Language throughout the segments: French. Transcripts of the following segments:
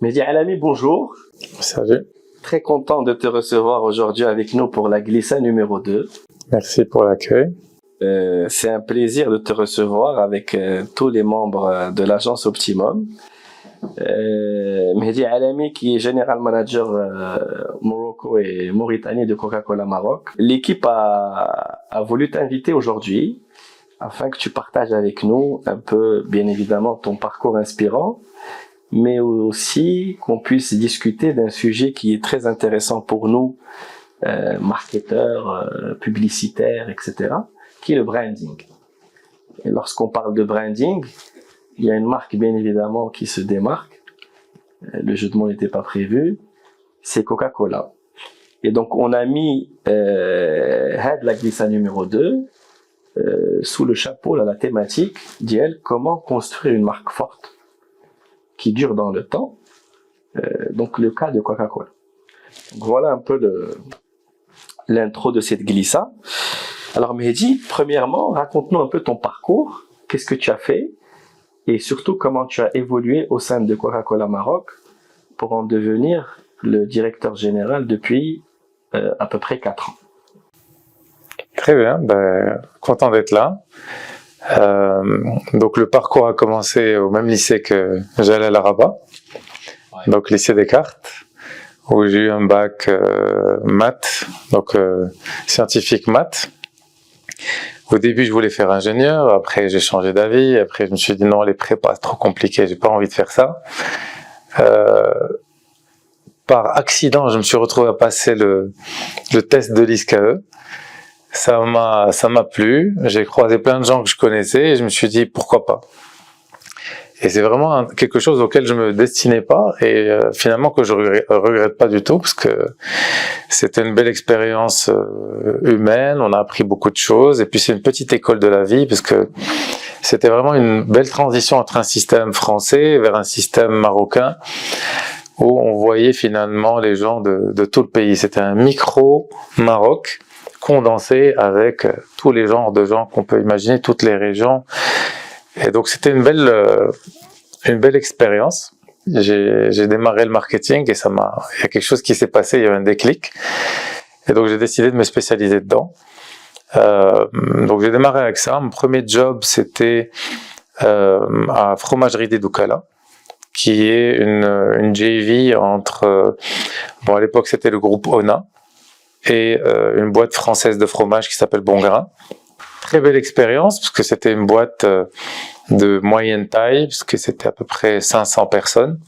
Mehdi Alami, bonjour. Salut, Très content de te recevoir aujourd'hui avec nous pour la Glissa numéro 2. merci pour l'accueil. C'est un plaisir de te recevoir avec tous les membres de l'agence Optimum. Mehdi Alami qui est General Manager Morocco et Mauritanie de Coca-Cola Maroc. L'équipe a voulu t'inviter aujourd'hui afin que tu partages avec nous un peu, bien évidemment, ton parcours inspirant, mais aussi qu'on puisse discuter d'un sujet qui est très intéressant pour nous, marketeurs, publicitaires, etc., qui est le branding. Et lorsqu'on parle de branding, il y a une marque bien évidemment qui se démarque, le jeu de mots n'était pas prévu, c'est Coca-Cola. Et donc on a mis la glissa numéro 2 sous le chapeau, là, la thématique d'elle, comment construire une marque forte qui dure dans le temps, donc le cas de Coca-Cola. Donc voilà un peu l'intro de cette glissa. Alors Mehdi, premièrement, raconte-nous un peu ton parcours, qu'est-ce que tu as fait, et surtout comment tu as évolué au sein de Coca-Cola Maroc pour en devenir le directeur général depuis à peu près 4 ans. Très bien, content d'être là. Donc le parcours a commencé au même lycée que j'allais à Rabat, donc lycée Descartes, où j'ai eu un bac maths, donc scientifique maths. Au début, je voulais faire ingénieur, après j'ai changé d'avis, après je me suis dit non, les prépas c'est trop compliqué, j'ai pas envie de faire ça. Par accident, je me suis retrouvé à passer le test de l'ISCAE. Ça m'a plu, j'ai croisé plein de gens que je connaissais et je me suis dit pourquoi pas. Et c'est vraiment quelque chose auquel je me destinais pas et finalement que je regrette pas du tout parce que c'était une belle expérience humaine, on a appris beaucoup de choses et puis c'est une petite école de la vie parce que c'était vraiment une belle transition entre un système français vers un système marocain où on voyait finalement les gens de tout le pays. C'était un micro Maroc condensé avec tous les genres de gens qu'on peut imaginer, toutes les régions. Et donc c'était une belle expérience. J'ai démarré le marketing et il y a quelque chose qui s'est passé, il y a eu un déclic. Et donc j'ai décidé de me spécialiser dedans. Donc j'ai démarré avec ça. Mon premier job c'était à Fromagerie des Doukala, qui est une JV entre, à l'époque c'était le groupe Ona, et une boîte française de fromage qui s'appelle Bongrain. Très belle expérience parce que c'était une boîte de moyenne taille, parce que c'était à peu près 500 personnes,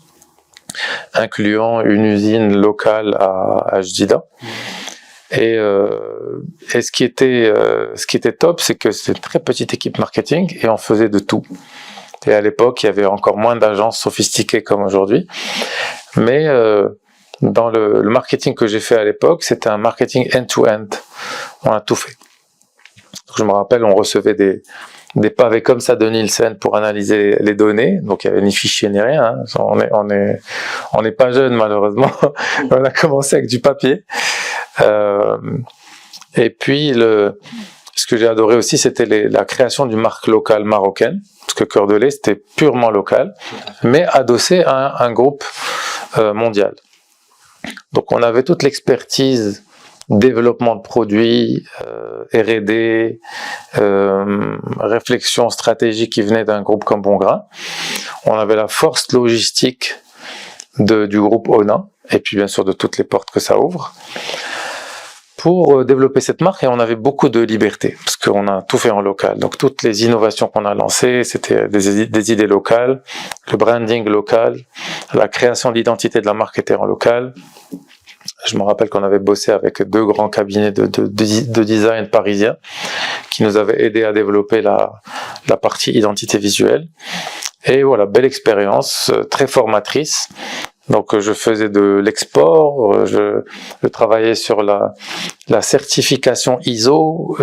incluant une usine locale à Jdida. Et ce qui était top, c'est que c'était une très petite équipe marketing et on faisait de tout. Et à l'époque, il y avait encore moins d'agences sophistiquées comme aujourd'hui. Mais dans le marketing que j'ai fait à l'époque, c'était un marketing end-to-end. On a tout fait. Donc, je me rappelle, on recevait des pavés comme ça de Nielsen pour analyser les données. Donc, il n'y avait ni fichier ni rien. Hein. On n'est pas jeune, malheureusement. On a commencé avec du papier. Et puis, ce que j'ai adoré aussi, c'était la création d'une marque locale marocaine. Parce que Cœur de lait, c'était purement local, mais adossé à un groupe mondial. Donc on avait toute l'expertise développement de produits, R&D, réflexion stratégique qui venait d'un groupe comme Bongrain. On avait la force logistique du groupe Ona, et puis bien sûr de toutes les portes que ça ouvre, pour développer cette marque, et on avait beaucoup de liberté, parce qu'on a tout fait en local. Donc toutes les innovations qu'on a lancées, c'était des idées locales, le branding local, la création de l'identité de la marque était en local. Je me rappelle qu'on avait bossé avec 2 grands cabinets de design parisiens qui nous avaient aidé à développer la partie identité visuelle. Et voilà, belle expérience, très formatrice. Donc je faisais de l'export, je travaillais sur la certification ISO,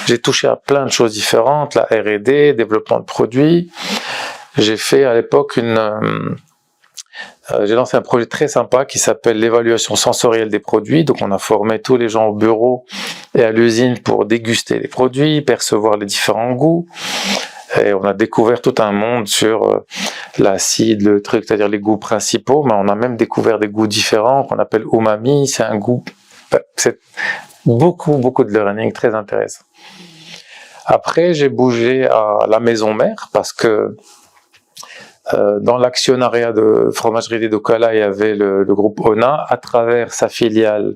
j'ai touché à plein de choses différentes, la R&D, développement de produits. J'ai fait à l'époque j'ai lancé un projet très sympa qui s'appelle l'évaluation sensorielle des produits. Donc on a formé tous les gens au bureau et à l'usine pour déguster les produits, percevoir les différents goûts. Et on a découvert tout un monde sur l'acide, le truc, c'est-à-dire les goûts principaux, mais on a même découvert des goûts différents qu'on appelle umami. C'est un goût, c'est beaucoup de learning très intéressant. Après, j'ai bougé à la maison mère parce que dans l'actionnariat de Fromagerie des Dokala, il y avait le groupe ONA à travers sa filiale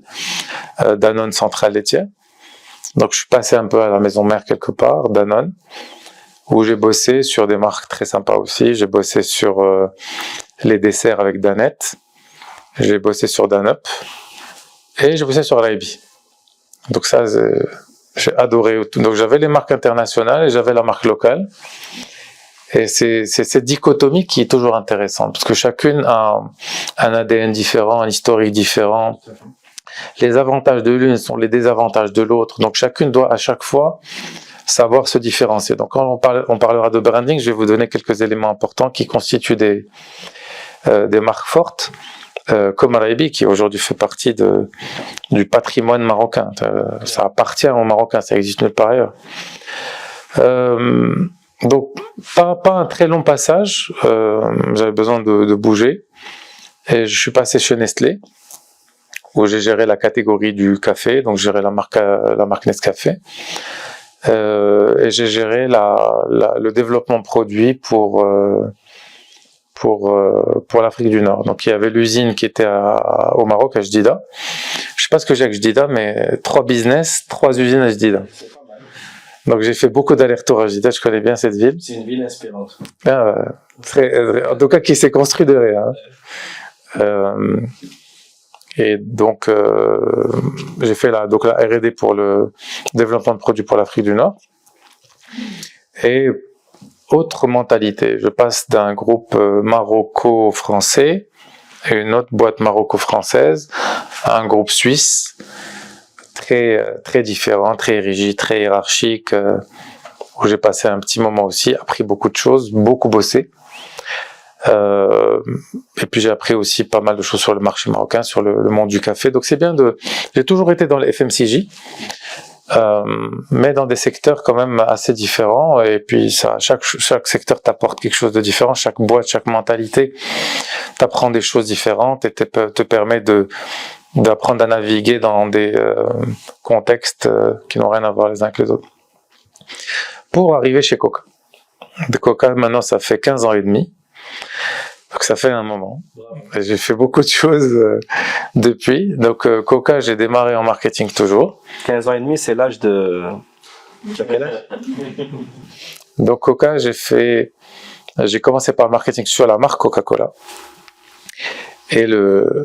Danone Centrale Laitière. Donc je suis passé un peu à la maison mère quelque part, Danone, où j'ai bossé sur des marques très sympas aussi. J'ai bossé sur les desserts avec Danette, j'ai bossé sur Danup et j'ai bossé sur l'Aibi. Donc ça, j'ai adoré. Donc j'avais les marques internationales et j'avais la marque locale. Et c'est cette dichotomie qui est toujours intéressante, parce que chacune a un ADN différent, un historique différent. Les avantages de l'une sont les désavantages de l'autre. Donc chacune doit à chaque fois savoir se différencier. Donc quand on parlera de branding, je vais vous donner quelques éléments importants qui constituent des marques fortes, comme Alaibi, qui aujourd'hui fait partie du patrimoine marocain. Ça appartient aux Marocains, ça existe nulle part ailleurs. Donc, pas un très long passage, j'avais besoin de bouger, et je suis passé chez Nestlé, où j'ai géré la catégorie du café, donc j'ai géré la marque Nescafé, et j'ai géré le développement produit pour l'Afrique du Nord. Donc il y avait l'usine qui était au Maroc, à Jdida. Je sais pas ce que j'ai avec Jdida, mais 3 business, 3 usines à Jdida. Donc j'ai fait beaucoup d'allers-retours à Jdida, je connais bien cette ville. C'est une ville inspirante. En tout cas, qui s'est construit de rien. Et donc j'ai fait la R&D pour le développement de produits pour l'Afrique du Nord. Et autre mentalité, je passe d'un groupe maroco-français et une autre boîte maroco-française à un groupe suisse très différent, très rigide, très hiérarchique, où j'ai passé un petit moment aussi, appris beaucoup de choses, beaucoup bossé. Et puis j'ai appris aussi pas mal de choses sur le marché marocain, sur le monde du café. Donc c'est bien j'ai toujours été dans les FMCG, mais dans des secteurs quand même assez différents. Et puis chaque secteur t'apporte quelque chose de différent. Chaque boîte, chaque mentalité t'apprend des choses différentes et te permet d'apprendre à naviguer dans des contextes qui n'ont rien à voir les uns avec les autres. Pour arriver chez Coca. De Coca, maintenant, ça fait 15 ans et demi. Donc ça fait un moment. Et j'ai fait beaucoup de choses depuis. Donc Coca, j'ai démarré en marketing toujours. 15 ans et demi, c'est l'âge de... Tu as quel âge? Donc Coca, j'ai commencé par le marketing sur la marque Coca-Cola. Et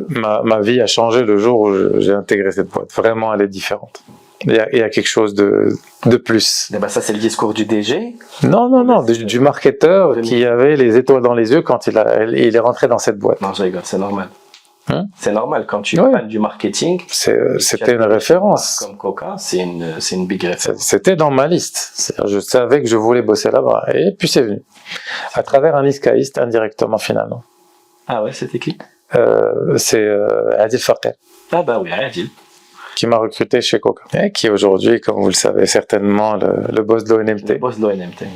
ma vie a changé le jour où j'ai intégré cette boîte. Vraiment, elle est différente. Il y a quelque chose de plus. Et ben ça, c'est le discours du DG? Non, du marketeur qui avait les étoiles dans les yeux quand il est rentré dans cette boîte. Non, je rigole, c'est normal. C'est normal, quand tu parles du marketing, c'était une référence. Comme Coca, c'est une big référence. C'était dans ma liste. Je savais que je voulais bosser là-bas. Et puis c'est venu. À travers un Iskaïste, indirectement finalement. Ah ouais, c'était qui? C'est Adil Farkel. Ah bah oui, Adil. Qui m'a recruté chez Coca. Et qui aujourd'hui, comme vous le savez certainement, le boss de l'ONMT. Le boss de l'ONMT.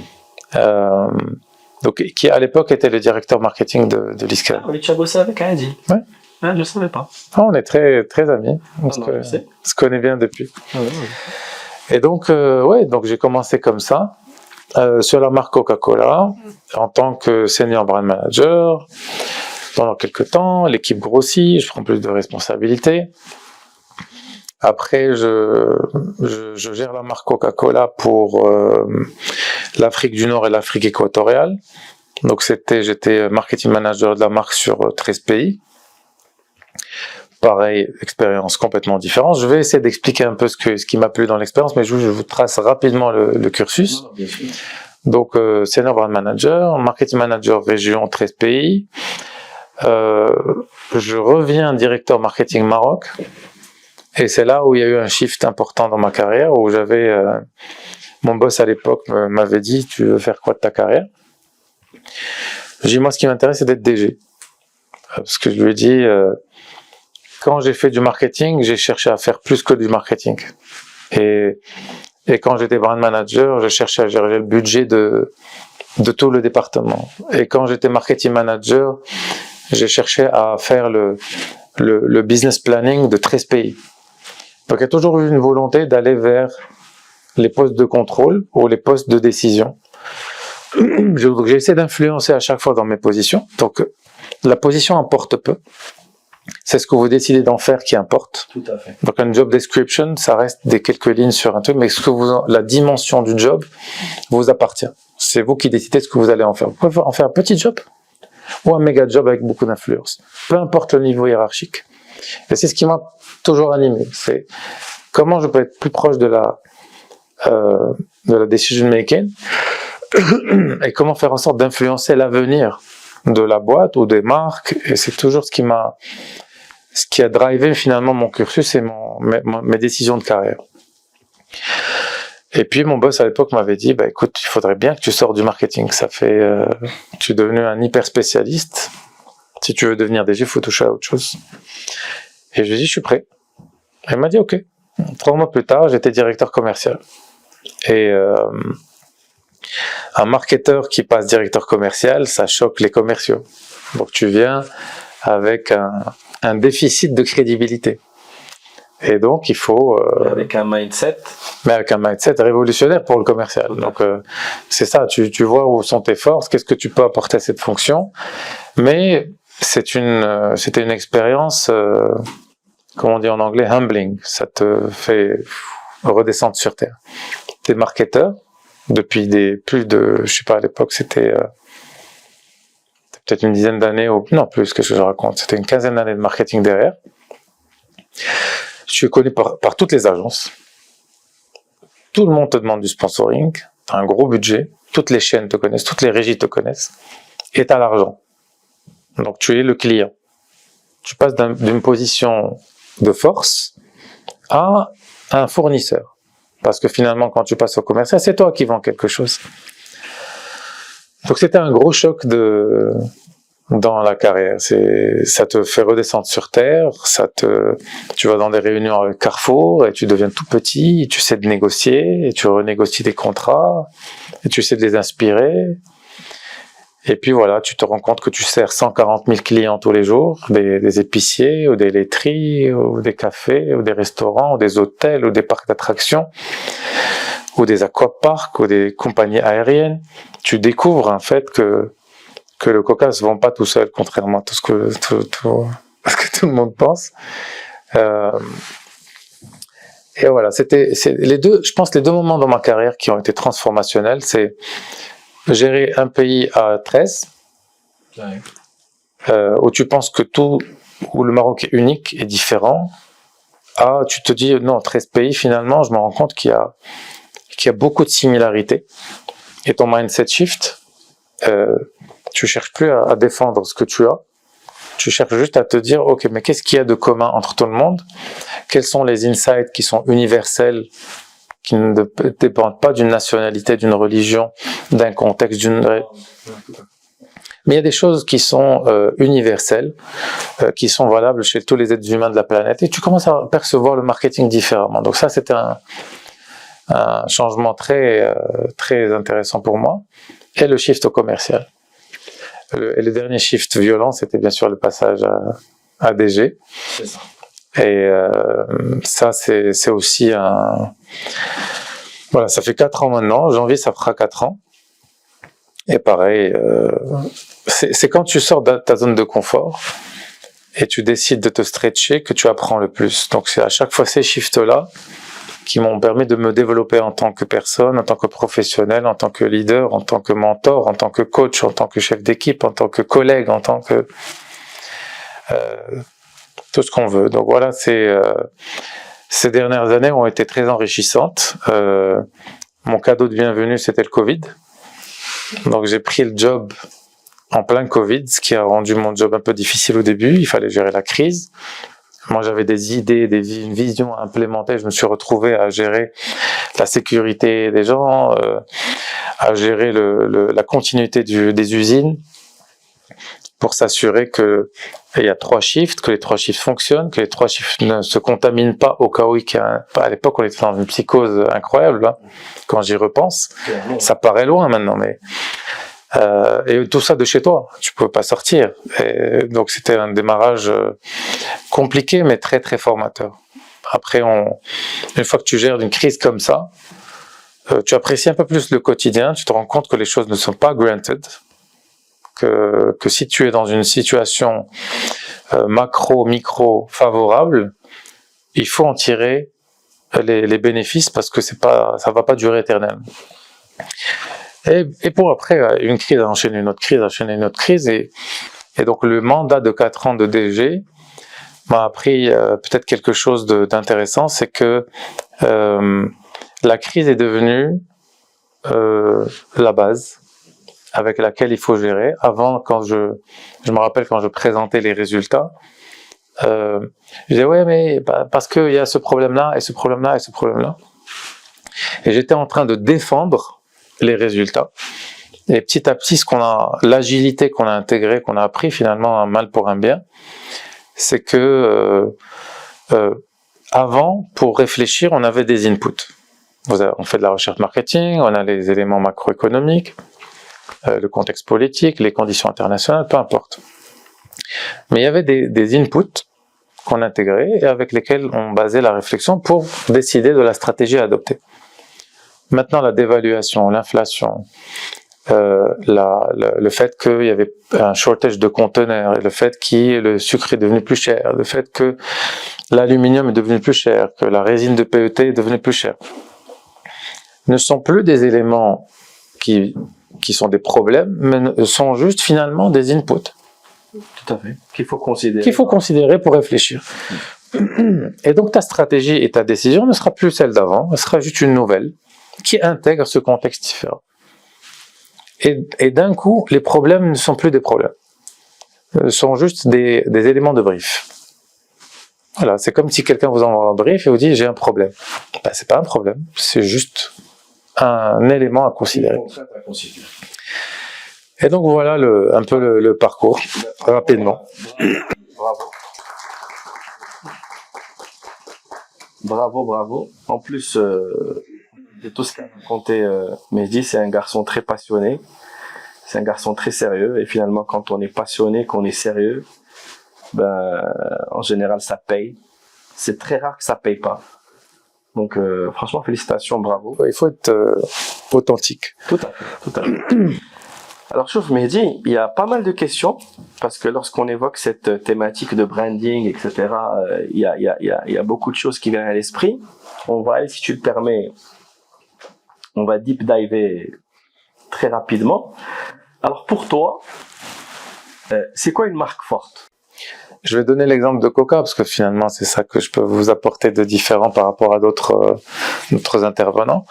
Donc, qui à l'époque était le directeur marketing de l'ISCA. Ah oui, tu as bossé avec Adil? Ouais. Ah, je ne savais pas. Ah, on est très, très amis. On se connaît bien depuis. Ah, ouais. Et donc, donc j'ai commencé comme ça, sur la marque Coca-Cola, en tant que senior brand manager. Pendant quelques temps, l'équipe grossit, je prends plus de responsabilités. Après, je gère la marque Coca-Cola pour l'Afrique du Nord et l'Afrique équatoriale. Donc j'étais marketing manager de la marque sur 13 pays. Pareil, expérience complètement différente. Je vais essayer d'expliquer un peu ce qui m'a plu dans l'expérience, mais je vous trace rapidement le cursus. Non, bien sûr. Donc, senior brand manager, marketing manager région 13 pays. Je reviens directeur marketing Maroc. Et c'est là où il y a eu un shift important dans ma carrière, où mon boss à l'époque m'avait dit, tu veux faire quoi de ta carrière? J'ai dit, moi, ce qui m'intéresse, c'est d'être DG. Parce que je lui ai dit, quand j'ai fait du marketing, j'ai cherché à faire plus que du marketing. Et quand j'étais brand manager, je cherchais à gérer le budget de de tout le département. Et quand j'étais marketing manager, j'ai cherché à faire le business planning de 13 pays. Donc il y a toujours eu une volonté d'aller vers les postes de contrôle ou les postes de décision. Donc j'ai essayé d'influencer à chaque fois dans mes positions. Donc la position importe peu. C'est ce que vous décidez d'en faire qui importe. Tout à fait. Donc un job description, ça reste des quelques lignes sur un truc, mais la dimension du job vous appartient. C'est vous qui décidez ce que vous allez en faire. Vous pouvez en faire un petit job ou un méga job avec beaucoup d'influence. Peu importe le niveau hiérarchique. Et c'est ce qui m'a toujours animé. C'est comment je peux être plus proche de la decision making et comment faire en sorte d'influencer l'avenir de la boîte ou des marques. Et c'est toujours ce qui a drivé finalement mon cursus et mes décisions de carrière. Et puis mon boss à l'époque m'avait dit, bah écoute, il faudrait bien que tu sors du marketing. Ça fait, tu es devenu un hyper spécialiste. Si tu veux devenir DG, il faut toucher à autre chose. Et je lui ai dit, je suis prêt. Elle m'a dit, ok. 3 mois plus tard, j'étais directeur commercial. Et un marketeur qui passe directeur commercial, ça choque les commerciaux. Donc tu viens avec un déficit de crédibilité. Et donc il faut... avec un mindset. Mais avec un mindset révolutionnaire pour le commercial. Donc c'est ça, tu vois où sont tes forces, qu'est-ce que tu peux apporter à cette fonction. Mais c'était une expérience, comment on dit en anglais, humbling. Ça te fait redescendre sur terre. T'es marketeur depuis plus de, je sais pas, à l'époque c'était peut-être une dizaine d'années, ou non plus, qu'est-ce que je raconte, c'était une quinzaine d'années de marketing derrière. Je suis connu par toutes les agences. Tout le monde te demande du sponsoring, t'as un gros budget, toutes les chaînes te connaissent, toutes les régies te connaissent, et t'as l'argent. Donc tu es le client. Tu passes d'une position de force à un fournisseur. Parce que finalement, quand tu passes au commercial, c'est toi qui vends quelque chose. Donc c'était un gros choc dans la carrière. Ça te fait redescendre sur terre, tu vas dans des réunions avec Carrefour et tu deviens tout petit, et tu sais de négocier, et tu renégocies des contrats, et tu sais de les inspirer. Et puis voilà, tu te rends compte que tu sers 140 000 clients tous les jours, des épiciers, ou des laiteries, ou des cafés, ou des restaurants, ou des hôtels, ou des parcs d'attractions, ou des aquaparks, ou des compagnies aériennes. Tu découvres en fait que le coca ne se vend pas tout seul, contrairement à tout ce que tout le monde pense. Et voilà, je pense les deux moments dans ma carrière qui ont été transformationnels, c'est gérer un pays à 13, où tu penses que où le Maroc est unique et différent, tu te dis non, 13 pays, finalement, je me rends compte qu'il y a beaucoup de similarités. Et ton mindset shift, tu cherches plus à défendre ce que tu as, tu cherches juste à te dire, ok, mais qu'est-ce qu'il y a de commun entre tout le monde? Quels sont les insights qui sont universels, qui ne dépendent pas d'une nationalité, d'une religion, d'un contexte, mais il y a des choses qui sont universelles, qui sont valables chez tous les êtres humains de la planète, et tu commences à percevoir le marketing différemment. Donc ça, c'était un changement très, très intéressant pour moi. Et le shift au commercial. Et le dernier shift violent, c'était bien sûr le passage à DG. C'est ça. Et ça, c'est aussi voilà, ça fait 4 ans maintenant. Janvier, ça fera 4 ans. Et pareil, c'est quand tu sors de ta zone de confort et tu décides de te stretcher que tu apprends le plus. Donc c'est à chaque fois ces shifts-là qui m'ont permis de me développer en tant que personne, en tant que professionnel, en tant que leader, en tant que mentor, en tant que coach, en tant que chef d'équipe, en tant que collègue, en tant que tout ce qu'on veut. Donc voilà, ces dernières années ont été très enrichissantes. Mon cadeau de bienvenue, c'était le Covid. Donc j'ai pris le job en plein Covid, ce qui a rendu mon job un peu difficile au début. Il fallait gérer la crise. Moi, j'avais des idées, une vision à implémenter. Je me suis retrouvé à gérer la sécurité des gens, à gérer la continuité des usines, pour s'assurer que il y a 3 shifts, que les 3 shifts fonctionnent, que les 3 shifts ne se contaminent pas au cas où à l'époque on était dans une psychose incroyable, hein, quand j'y repense. Ça paraît loin maintenant, mais Et tout ça de chez toi, tu pouvais pas sortir. Et donc c'était un démarrage compliqué, mais très très formateur. Après, une fois que tu gères une crise comme ça, tu apprécies un peu plus le quotidien, tu te rends compte que les choses ne sont pas granted, que si tu es dans une situation macro, micro favorable, il faut en tirer les bénéfices parce que ça va pas durer éternellement. Et pour après, une crise a enchaîné une autre crise, et donc le mandat de 4 ans de DG m'a appris peut-être quelque chose d'intéressant, c'est que la crise est devenue la base avec laquelle il faut gérer. Avant, quand je me rappelle quand je présentais les résultats, je disais ouais mais parce qu'il y a ce problème-là et ce problème-là et ce problème-là, et j'étais en train de défendre les résultats. Et petit à petit, l'agilité qu'on a intégrée, qu'on a appris finalement un mal pour un bien, c'est que avant, pour réfléchir, on avait des inputs. On fait de la recherche marketing, on a les éléments macroéconomiques, le contexte politique, les conditions internationales, peu importe. Mais il y avait des inputs qu'on intégrait et avec lesquels on basait la réflexion pour décider de la stratégie à adopter. Maintenant, la dévaluation, l'inflation, le fait qu'il y avait un shortage de conteneurs, le fait que le sucre est devenu plus cher, le fait que l'aluminium est devenu plus cher, que la résine de PET est devenue plus chère, ne sont plus des éléments qui sont des problèmes, mais sont juste finalement des inputs. Tout à fait. Qu'il faut considérer. Qu'il faut considérer pour réfléchir. Et donc ta stratégie et ta décision ne sera plus celle d'avant, elle sera juste une nouvelle qui intègre ce contexte différent. Et d'un coup, les problèmes ne sont plus des problèmes. Ce sont juste des éléments de brief. Voilà, c'est comme si quelqu'un vous envoie un brief et vous dit j'ai un problème. Ben, c'est pas un problème, c'est juste un élément à considérer. Et donc voilà un peu le parcours, rapidement. Bravo. En plus de tout ce qu'a raconté Mehdi, c'est un garçon très passionné, c'est un garçon très sérieux, et finalement quand on est passionné, qu'on est sérieux, en général ça paye. C'est très rare que ça paye pas. Donc franchement félicitations, bravo. Il faut être authentique. Tout à fait. Alors, chauffe Mehdi, il y a pas mal de questions, parce que lorsqu'on évoque cette thématique de branding, etc., il y a beaucoup de choses qui viennent à l'esprit. On va aller, si tu le permets, on va deep diver très rapidement. Alors, pour toi, c'est quoi une marque forte? Je vais donner l'exemple de Coca, parce que finalement, c'est ça que je peux vous apporter de différent par rapport à d'autres intervenants.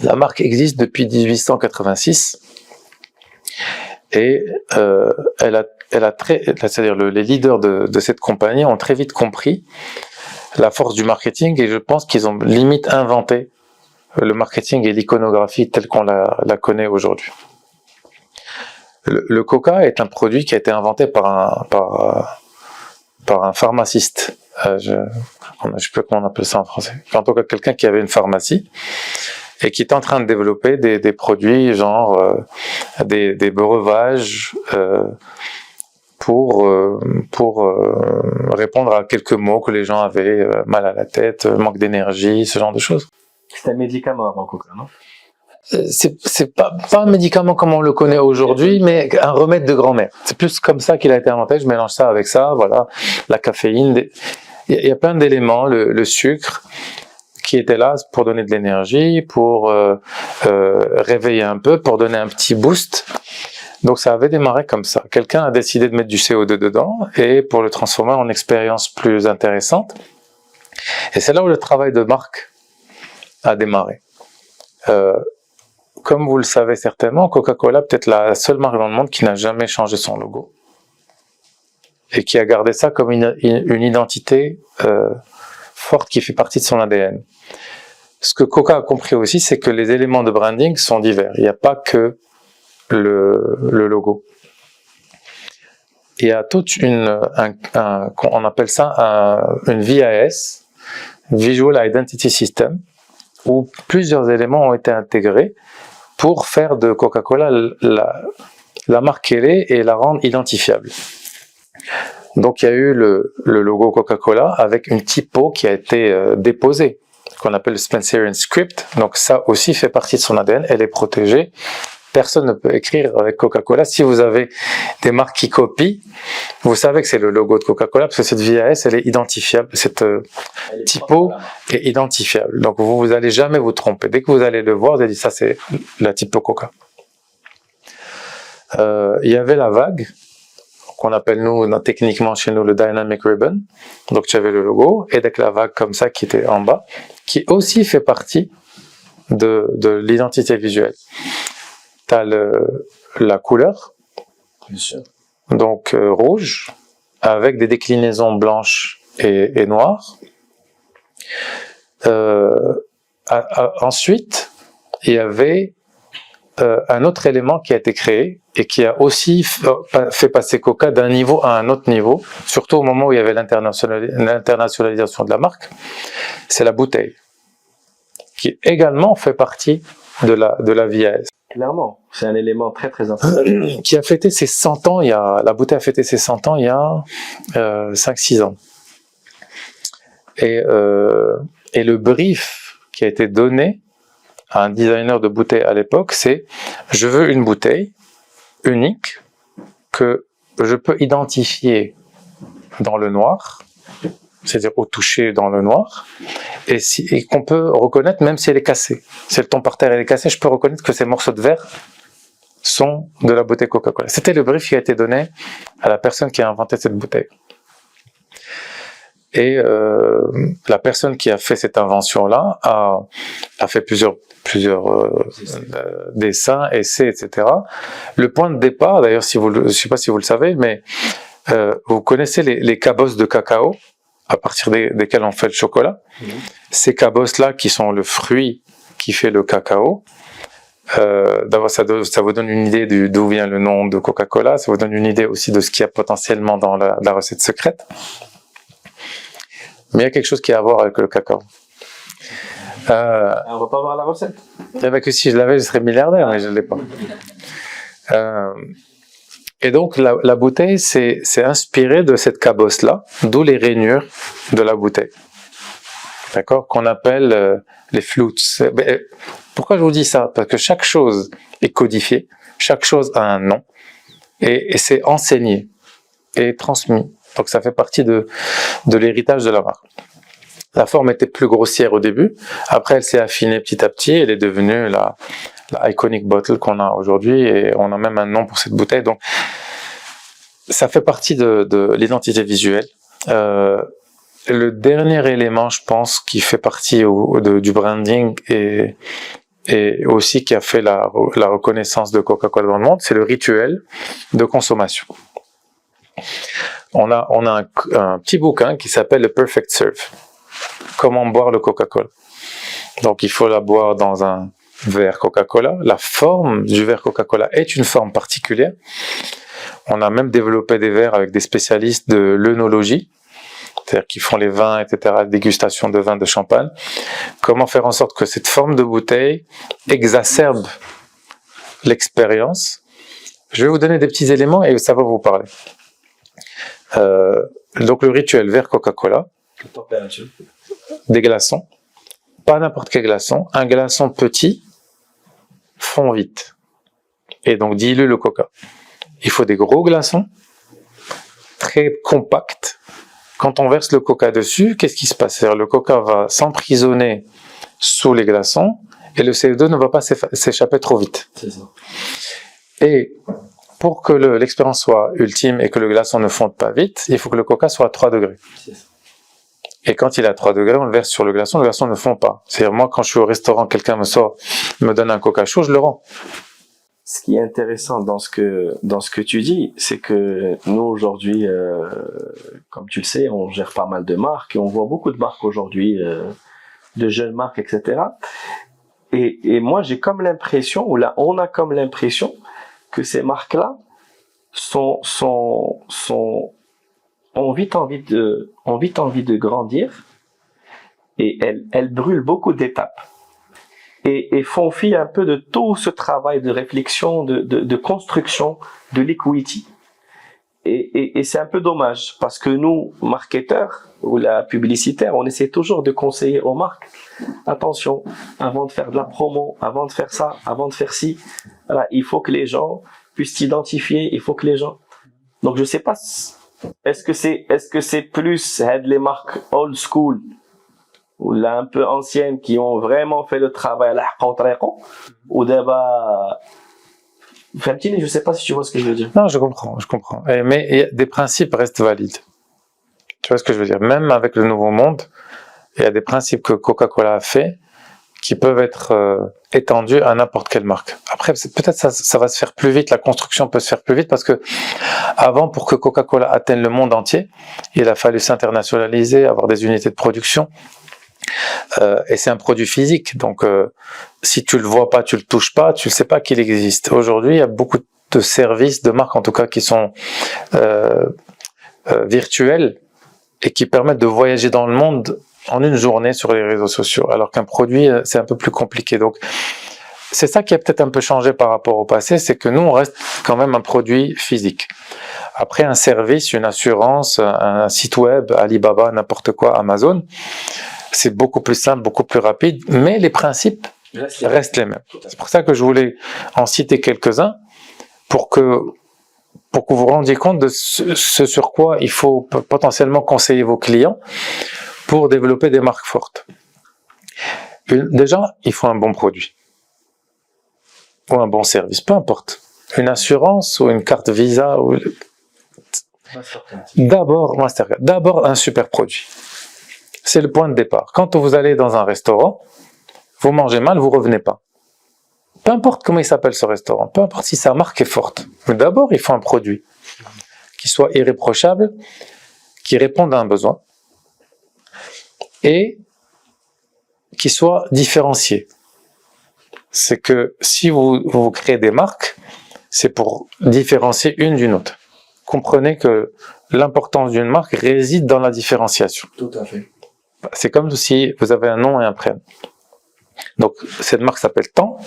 La marque existe depuis 1886 et c'est-à-dire les leaders de cette compagnie ont très vite compris la force du marketing, et je pense qu'ils ont limite inventé le marketing et l'iconographie telle qu'on la connaît aujourd'hui. Le Coca est un produit qui a été inventé par un pharmaciste. Je sais plus comment on appelle ça en français. En tout cas, quelqu'un qui avait une pharmacie et qui est en train de développer des produits genre des breuvages pour répondre à quelques mots que les gens avaient, mal à la tête, manque d'énergie, ce genre de choses. C'est un médicament avant Coca, non? C'est pas un médicament comme on le connaît aujourd'hui, mais un remède de grand-mère. C'est plus comme ça qu'il a été inventé. Je mélange ça avec ça, voilà, la caféine. Il y a plein d'éléments, le sucre, qui était là pour donner de l'énergie, pour réveiller un peu, pour donner un petit boost. Donc ça avait démarré comme ça. Quelqu'un a décidé de mettre du CO2 dedans et pour le transformer en expérience plus intéressante. Et c'est là où le travail de marque a démarré. Comme vous le savez certainement, Coca-Cola peut-être la seule marque dans le monde qui n'a jamais changé son logo et qui a gardé ça comme une identité forte qui fait partie de son ADN. Ce que Coca a compris aussi, c'est que les éléments de branding sont divers. Il n'y a pas que le logo. Il y a toute on appelle ça une VIS, Visual Identity System, où plusieurs éléments ont été intégrés pour faire de Coca-Cola la marque qu'elle est et la rendre identifiable. Donc il y a eu le logo Coca-Cola avec une typo qui a été déposée, qu'on appelle le Spencerian Script. Donc ça aussi fait partie de son ADN, elle est protégée. Personne ne peut écrire avec Coca-Cola. Si vous avez des marques qui copient, vous savez que c'est le logo de Coca-Cola parce que cette VAS, elle est identifiable. Cette typo est identifiable. Donc vous allez jamais vous tromper. Dès que vous allez le voir, vous allez dire ça c'est la typo Coca. Il y avait la vague qu'on appelle nous techniquement chez nous le Dynamic Ribbon. Donc tu avais le logo et avec la vague comme ça qui était en bas, qui aussi fait partie de l'identité visuelle. Tu as la couleur, bien sûr. Donc rouge, avec des déclinaisons blanches et noires. Ensuite, il y avait un autre élément qui a été créé et qui a aussi fait passer Coca d'un niveau à un autre niveau, surtout au moment où il y avait l'internationalisation de la marque, c'est la bouteille, qui également fait partie de la VAS. Clairement, c'est un élément très très important. Qui a fêté ses 100 ans, la bouteille a fêté ses 100 ans il y a 5-6 ans. Et le brief qui a été donné à un designer de bouteille à l'époque, c'est « Je veux une bouteille unique que je peux identifier dans le noir, c'est-à-dire au toucher dans le noir, et qu'on peut reconnaître même si elle est cassée. Si elle tombe par terre et elle est cassée, je peux reconnaître que ces morceaux de verre sont de la bouteille Coca-Cola. » C'était le brief qui a été donné à la personne qui a inventé cette bouteille. Et la personne qui a fait cette invention-là a fait plusieurs dessins, essais, etc. Le point de départ, d'ailleurs, je ne sais pas si vous le savez, mais vous connaissez les cabosses de cacao, à partir desquels on fait le chocolat. Ces cabosses-là, qui sont le fruit qui fait le cacao, d'abord ça vous donne une idée d'où vient le nom de Coca-Cola, ça vous donne une idée aussi de ce qu'il y a potentiellement dans la recette secrète. Mais il y a quelque chose qui a à voir avec le cacao. On va pas voir la recette. Eh bien que si je l'avais, je serais milliardaire, mais je ne l'ai pas. Et donc la bouteille c'est inspiré de cette cabosse-là, d'où les rainures de la bouteille. D'accord, qu'on appelle les flutes. Pourquoi je vous dis ça? Parce que chaque chose est codifiée, chaque chose a un nom, et c'est enseigné et transmis. Donc ça fait partie de l'héritage de la marque. La forme était plus grossière au début, après elle s'est affinée petit à petit, elle est devenue la iconic bottle qu'on a aujourd'hui, et on a même un nom pour cette bouteille. Donc ça fait partie de l'identité visuelle. Le dernier élément, je pense, qui fait partie du branding et aussi qui a fait la reconnaissance de Coca-Cola dans le monde, c'est le rituel de consommation. On a un petit bouquin qui s'appelle le Perfect Serve. Comment boire le Coca-Cola. Donc il faut la boire dans un verre Coca-Cola. La forme du verre Coca-Cola est une forme particulière. On a même développé des verres avec des spécialistes de l'œnologie, c'est-à-dire qui font les vins, etc., dégustation de vin, de champagne. Comment faire en sorte que cette forme de bouteille exacerbe l'expérience. Je vais vous donner des petits éléments et ça va vous parler. Donc le rituel verre Coca-Cola, des glaçons, pas n'importe quel glaçon, un glaçon petit fond vite et donc dilue le coca. Il faut des gros glaçons très compacts. Quand on verse le coca dessus, qu'est-ce qui se passe? Le coca va s'emprisonner sous les glaçons et le CO2 ne va pas s'échapper trop vite. C'est ça. Et pour que l'expérience soit ultime et que le glaçon ne fonde pas vite, il faut que le coca soit à 3 degrés. Et quand il est à 3 degrés, on le verse sur le glaçon ne fond pas. C'est-à-dire, moi, quand je suis au restaurant, quelqu'un me donne un coca chaud, je le rends. Ce qui est intéressant dans ce que tu dis, c'est que nous, aujourd'hui, comme tu le sais, on gère pas mal de marques et on voit beaucoup de marques aujourd'hui, de jeunes marques, etc. Et moi, j'ai comme l'impression, ou là, on a comme l'impression que ces marques-là ont vite envie de grandir et elles brûlent beaucoup d'étapes. et font fi un peu de tout ce travail de réflexion, de construction de l'equity. Et c'est un peu dommage parce que nous, marketeurs ou la publicitaire, on essaie toujours de conseiller aux marques. Attention, avant de faire de la promo, avant de faire ça, avant de faire ci, voilà, il faut que les gens puissent t'identifier, il faut que les gens... Donc je sais pas, est-ce que c'est plus les marques old school ou là un peu anciennes qui ont vraiment fait le travail ou d'abord... Fantine, je sais pas si tu vois ce que je veux dire. Non, je comprends. Mais des principes restent valides. Tu vois ce que je veux dire? Même avec le nouveau monde, il y a des principes que Coca-Cola a fait qui peuvent être étendus à n'importe quelle marque. Après, peut-être ça va se faire plus vite, la construction peut se faire plus vite parce que avant, pour que Coca-Cola atteigne le monde entier, il a fallu s'internationaliser, avoir des unités de production. Et c'est un produit physique, donc si tu le vois pas, tu le touches pas, tu ne sais pas qu'il existe. Aujourd'hui, il y a beaucoup de services, de marques en tout cas, qui sont virtuels et qui permettent de voyager dans le monde en une journée sur les réseaux sociaux, alors qu'un produit, c'est un peu plus compliqué. Donc, c'est ça qui a peut-être un peu changé par rapport au passé, c'est que nous, on reste quand même un produit physique. Après, un service, une assurance, un site web, Alibaba, n'importe quoi, Amazon, c'est beaucoup plus simple, beaucoup plus rapide, mais les principes restent les mêmes. C'est pour ça que je voulais en citer quelques-uns pour que vous vous rendiez compte de ce sur quoi il faut potentiellement conseiller vos clients pour développer des marques fortes. Déjà, il faut un bon produit ou un bon service, peu importe. Une assurance ou une carte Visa ou d'abord Mastercard, d'abord un super produit. C'est le point de départ. Quand vous allez dans un restaurant, vous mangez mal, vous revenez pas. Peu importe comment il s'appelle ce restaurant, peu importe si sa marque est forte. Mais d'abord, il faut un produit qui soit irréprochable, qui réponde à un besoin et qui soit différencié. C'est que si vous créez des marques, c'est pour différencier une d'une autre. Comprenez que l'importance d'une marque réside dans la différenciation. Tout à fait. C'est comme si vous avez un nom et un prénom. Donc, cette marque s'appelle tant,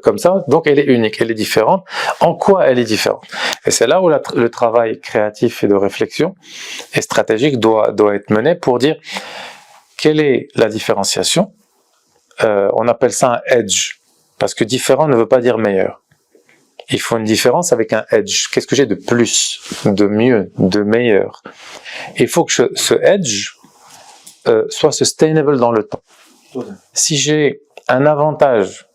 comme ça, donc elle est unique, elle est différente. En quoi elle est différente? Et c'est là où le travail créatif et de réflexion et stratégique doit être mené pour dire quelle est la différenciation. On appelle ça un edge, parce que différent ne veut pas dire meilleur. Il faut une différence avec un edge. Qu'est-ce que j'ai de plus, de mieux, de meilleur? Il faut que ce edge soit sustainable dans le temps. Si j'ai un avantage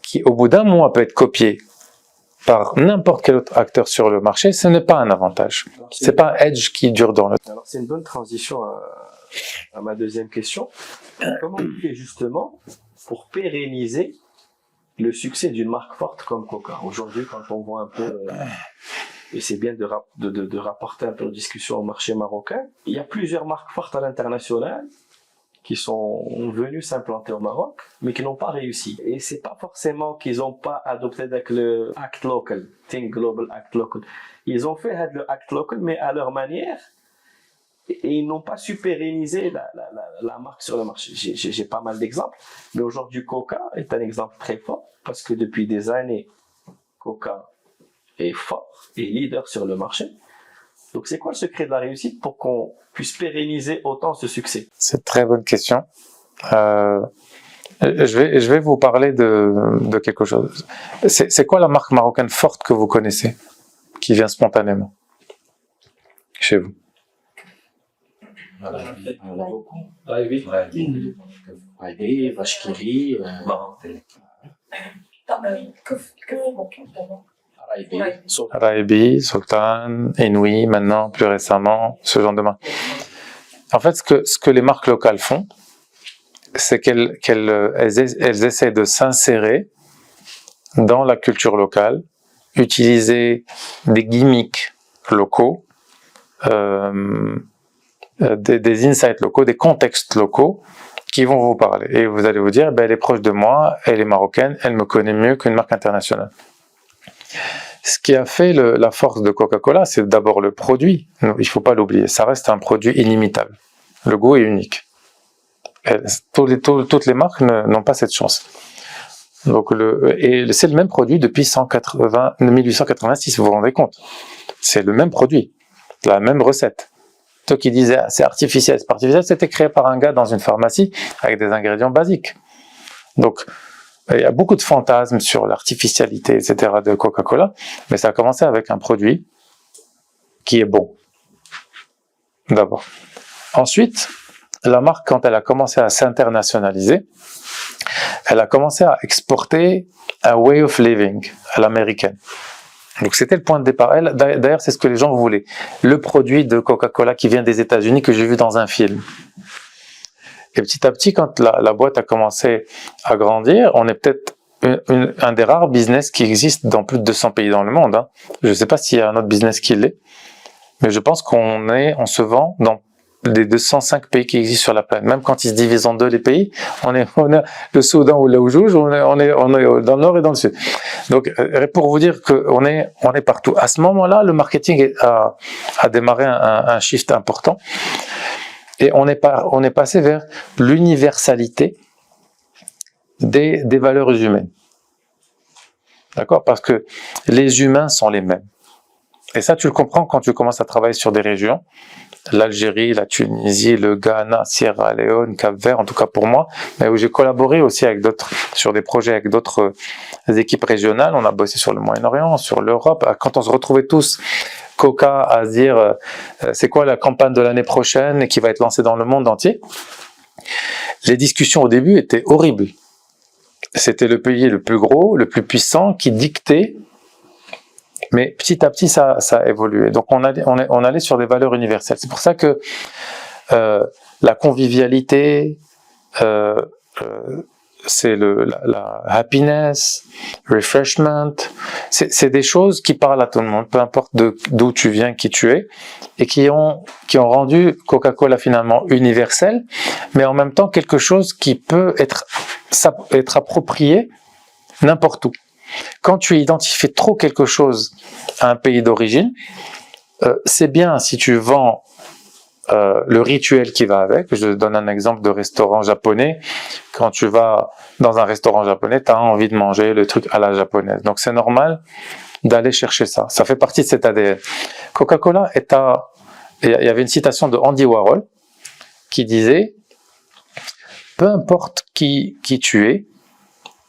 qui, au bout d'un mois, peut être copié par n'importe quel autre acteur sur le marché, ce n'est pas un avantage. C'est pas un edge qui dure dans le temps. Alors, c'est une bonne transition à ma deuxième question. Comment on fait justement pour pérenniser le succès d'une marque forte comme Coca? Aujourd'hui, quand on voit un peu, et c'est bien de rapporter un peu de discussion au marché marocain, il y a plusieurs marques fortes à l'international qui sont venus s'implanter au Maroc, mais qui n'ont pas réussi. Et c'est pas forcément qu'ils n'ont pas adopté avec le Act Local, Think Global, Act Local. Ils ont fait le Act Local, mais à leur manière, et ils n'ont pas su pérenniser la marque sur le marché. J'ai pas mal d'exemples, mais aujourd'hui Coca est un exemple très fort, parce que depuis des années, Coca est fort et leader sur le marché. Donc, c'est quoi le secret de la réussite pour qu'on puisse pérenniser autant ce succès? C'est une très bonne question. Je vais vous parler de quelque chose. C'est quoi la marque marocaine forte que vous connaissez, qui vient spontanément chez vous? Raibi, Sultan, Inouï, maintenant, plus récemment, ce genre de marque. En fait, ce que les marques locales font, c'est qu'elles essaient de s'insérer dans la culture locale, utiliser des gimmicks locaux, des insights locaux, des contextes locaux qui vont vous parler. Et vous allez vous dire, ben, elle est proche de moi, elle est marocaine, elle me connaît mieux qu'une marque internationale. Ce qui a fait la force de Coca-Cola, c'est d'abord le produit. Il ne faut pas l'oublier, ça reste un produit inimitable. Le goût est unique. Toutes les marques n'ont pas cette chance. Donc c'est le même produit depuis 1886, vous vous rendez compte? C'est le même produit, la même recette. Ceux qui disaient c'est artificiel, c'était créé par un gars dans une pharmacie avec des ingrédients basiques. Donc il y a beaucoup de fantasmes sur l'artificialité, etc. de Coca-Cola, mais ça a commencé avec un produit qui est bon, d'abord. Ensuite, la marque, quand elle a commencé à s'internationaliser, elle a commencé à exporter un way of living à l'américaine. Donc c'était le point de départ. D'ailleurs, c'est ce que les gens voulaient. Le produit de Coca-Cola qui vient des États-Unis que j'ai vu dans un film. Et petit à petit, quand la boîte a commencé à grandir, on est peut-être un des rares business qui existe dans plus de 200 pays dans le monde. Hein. Je ne sais pas s'il y a un autre business qui l'est, mais je pense on se vend dans des 205 pays qui existent sur la planète. Même quand ils se divisent en deux les pays, on a le Soudan ou l'Aoujouj, on est dans le nord et dans le sud. Donc, pour vous dire qu'on est partout. À ce moment-là, le marketing a démarré un shift important. Et on est passé vers l'universalité des valeurs humaines. D'accord? Parce que les humains sont les mêmes. Et ça, tu le comprends quand tu commences à travailler sur des régions. L'Algérie, la Tunisie, le Ghana, Sierra Leone, Cap-Vert, en tout cas pour moi, mais où j'ai collaboré aussi avec sur des projets avec d'autres équipes régionales. On a bossé sur le Moyen-Orient, sur l'Europe. Quand on se retrouvait tous, Coca à se dire c'est quoi la campagne de l'année prochaine et qui va être lancée dans le monde entier. Les discussions au début étaient horribles. C'était le pays le plus gros, le plus puissant qui dictait. Mais petit à petit, ça a évolué. Donc, on allait sur des valeurs universelles. C'est pour ça que la convivialité, c'est la happiness, refreshment, c'est des choses qui parlent à tout le monde, peu importe d'où tu viens, qui tu es, et qui ont rendu Coca-Cola finalement universel, mais en même temps quelque chose qui peut être approprié n'importe où. Quand tu identifies trop quelque chose à un pays d'origine, c'est bien si tu vends le rituel qui va avec. Je donne un exemple de restaurant japonais. Quand tu vas dans un restaurant japonais, tu as envie de manger le truc à la japonaise. Donc c'est normal d'aller chercher ça. Ça fait partie de cet ADN. Coca-Cola il y avait une citation de Andy Warhol qui disait « Peu importe qui tu es,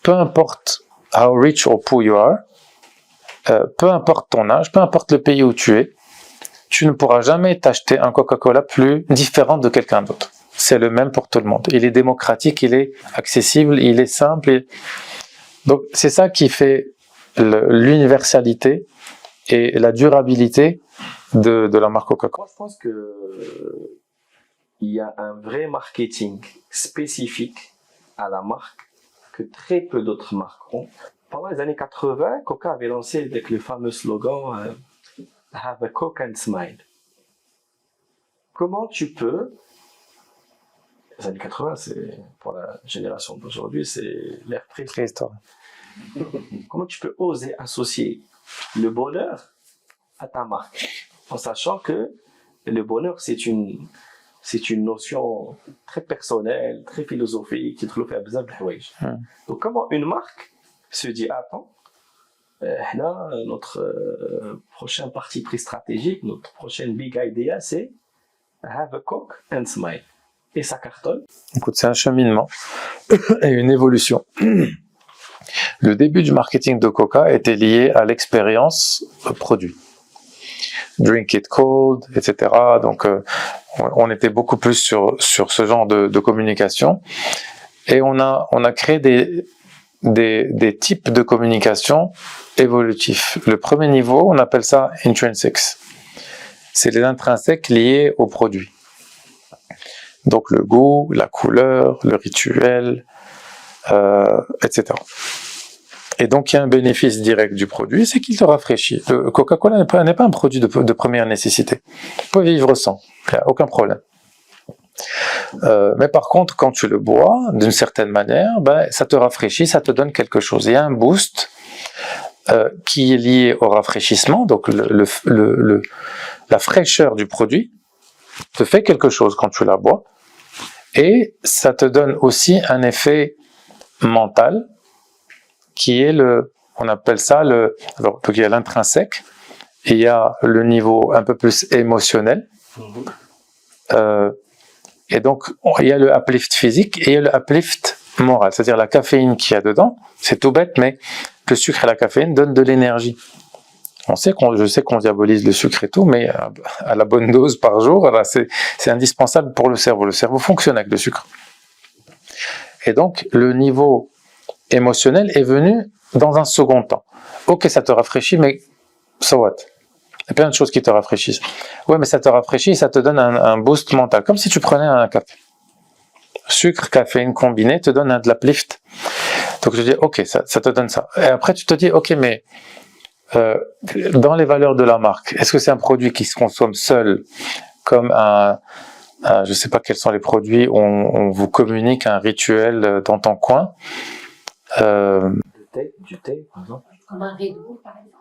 peu importe how rich or poor you are, peu importe ton âge, peu importe le pays où tu es, tu ne pourras jamais t'acheter un Coca-Cola plus différent de quelqu'un d'autre. C'est le même pour tout le monde. Il est démocratique, il est accessible, il est simple. Donc c'est ça qui fait l'universalité et la durabilité de la marque Coca-Cola. Moi, je pense que il y a un vrai marketing spécifique à la marque que très peu d'autres marques ont. Pendant les années 80, Coca avait lancé avec le fameux slogan Have a Coke and Smile. Comment tu peux, les années 80, c'est pour la génération d'aujourd'hui, c'est l'ère préhistoire. Comment tu peux oser associer le bonheur à ta marque, en sachant que le bonheur c'est une notion très personnelle, très philosophique, qui te le fait besoin de l'houage. Donc comment une marque se dit attends, là notre prochain parti pris stratégique, notre prochaine big idea c'est have a Coke and smile, et ça cartonne. Écoute, c'est un cheminement et une évolution. Le début du marketing de Coca était lié à l'expérience produit. Drink it cold, etc. Donc, on était beaucoup plus sur ce genre de communication. Et on a créé des types de communication évolutifs. Le premier niveau, on appelle ça intrinsics. C'est les intrinsèques liés au produit. Donc, le goût, la couleur, le rituel, etc. Et donc, il y a un bénéfice direct du produit, c'est qu'il te rafraîchit. Le Coca-Cola n'est pas un produit de première nécessité. Tu peux vivre sans, il n'y a aucun problème. Mais par contre, quand tu le bois, d'une certaine manière, ça te rafraîchit, ça te donne quelque chose. Il y a un boost qui est lié au rafraîchissement, donc la fraîcheur du produit te fait quelque chose quand tu la bois, et ça te donne aussi un effet mental qui est on appelle ça alors, donc il y a l'intrinsèque, il y a le niveau un peu plus émotionnel, et donc il y a le uplift physique et il y a le uplift moral, c'est-à-dire la caféine qu'il y a dedans, c'est tout bête, mais le sucre et la caféine donnent de l'énergie. Je sais qu'on diabolise le sucre et tout, mais à la bonne dose par jour, c'est indispensable pour le cerveau. Le cerveau fonctionne avec le sucre. Et donc, le niveau émotionnel est venu dans un second temps. Ok, ça te rafraîchit, mais so what? Il y a plein de choses qui te rafraîchissent. Ouais, mais ça te rafraîchit, ça te donne un boost mental, comme si tu prenais un café. Sucre, caféine combiné te donne de l'uplift. Donc je dis, ok, ça te donne ça. Et après, tu te dis, ok, mais dans les valeurs de la marque, est-ce que c'est un produit qui se consomme seul, comme je ne sais pas quels sont les produits où on vous communique un rituel dans ton coin. Du thé, par exemple. Comme un Red Bull, par exemple.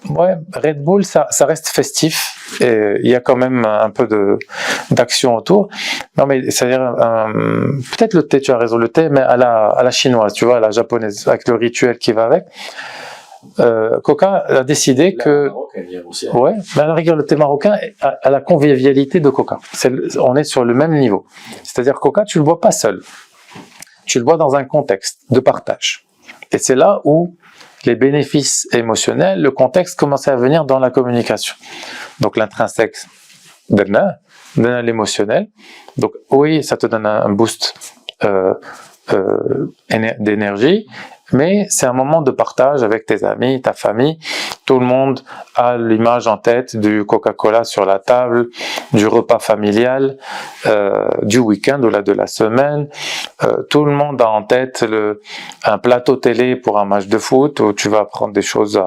Ouais, Red Bull, ça reste festif et il y a quand même un peu d'action autour. Non, mais c'est-à-dire peut-être le thé, tu as raison, le thé, mais à la chinoise, tu vois, à la japonaise, avec le rituel qui va avec. Coca a décidé que, ouais, mais à la rigueur, le thé marocain a la convivialité de Coca. On est sur le même niveau. C'est-à-dire Coca, tu le bois pas seul. Tu le bois dans un contexte de partage. Et c'est là où les bénéfices émotionnels, le contexte commençait à venir dans la communication. Donc l'intrinsèque donne l'émotionnel. Donc oui, ça te donne un boost d'énergie, mais c'est un moment de partage avec tes amis, ta famille. Tout le monde a l'image en tête du Coca-Cola sur la table, du repas familial, du week-end ou de la semaine. Tout le monde a en tête un plateau télé pour un match de foot où tu vas prendre des choses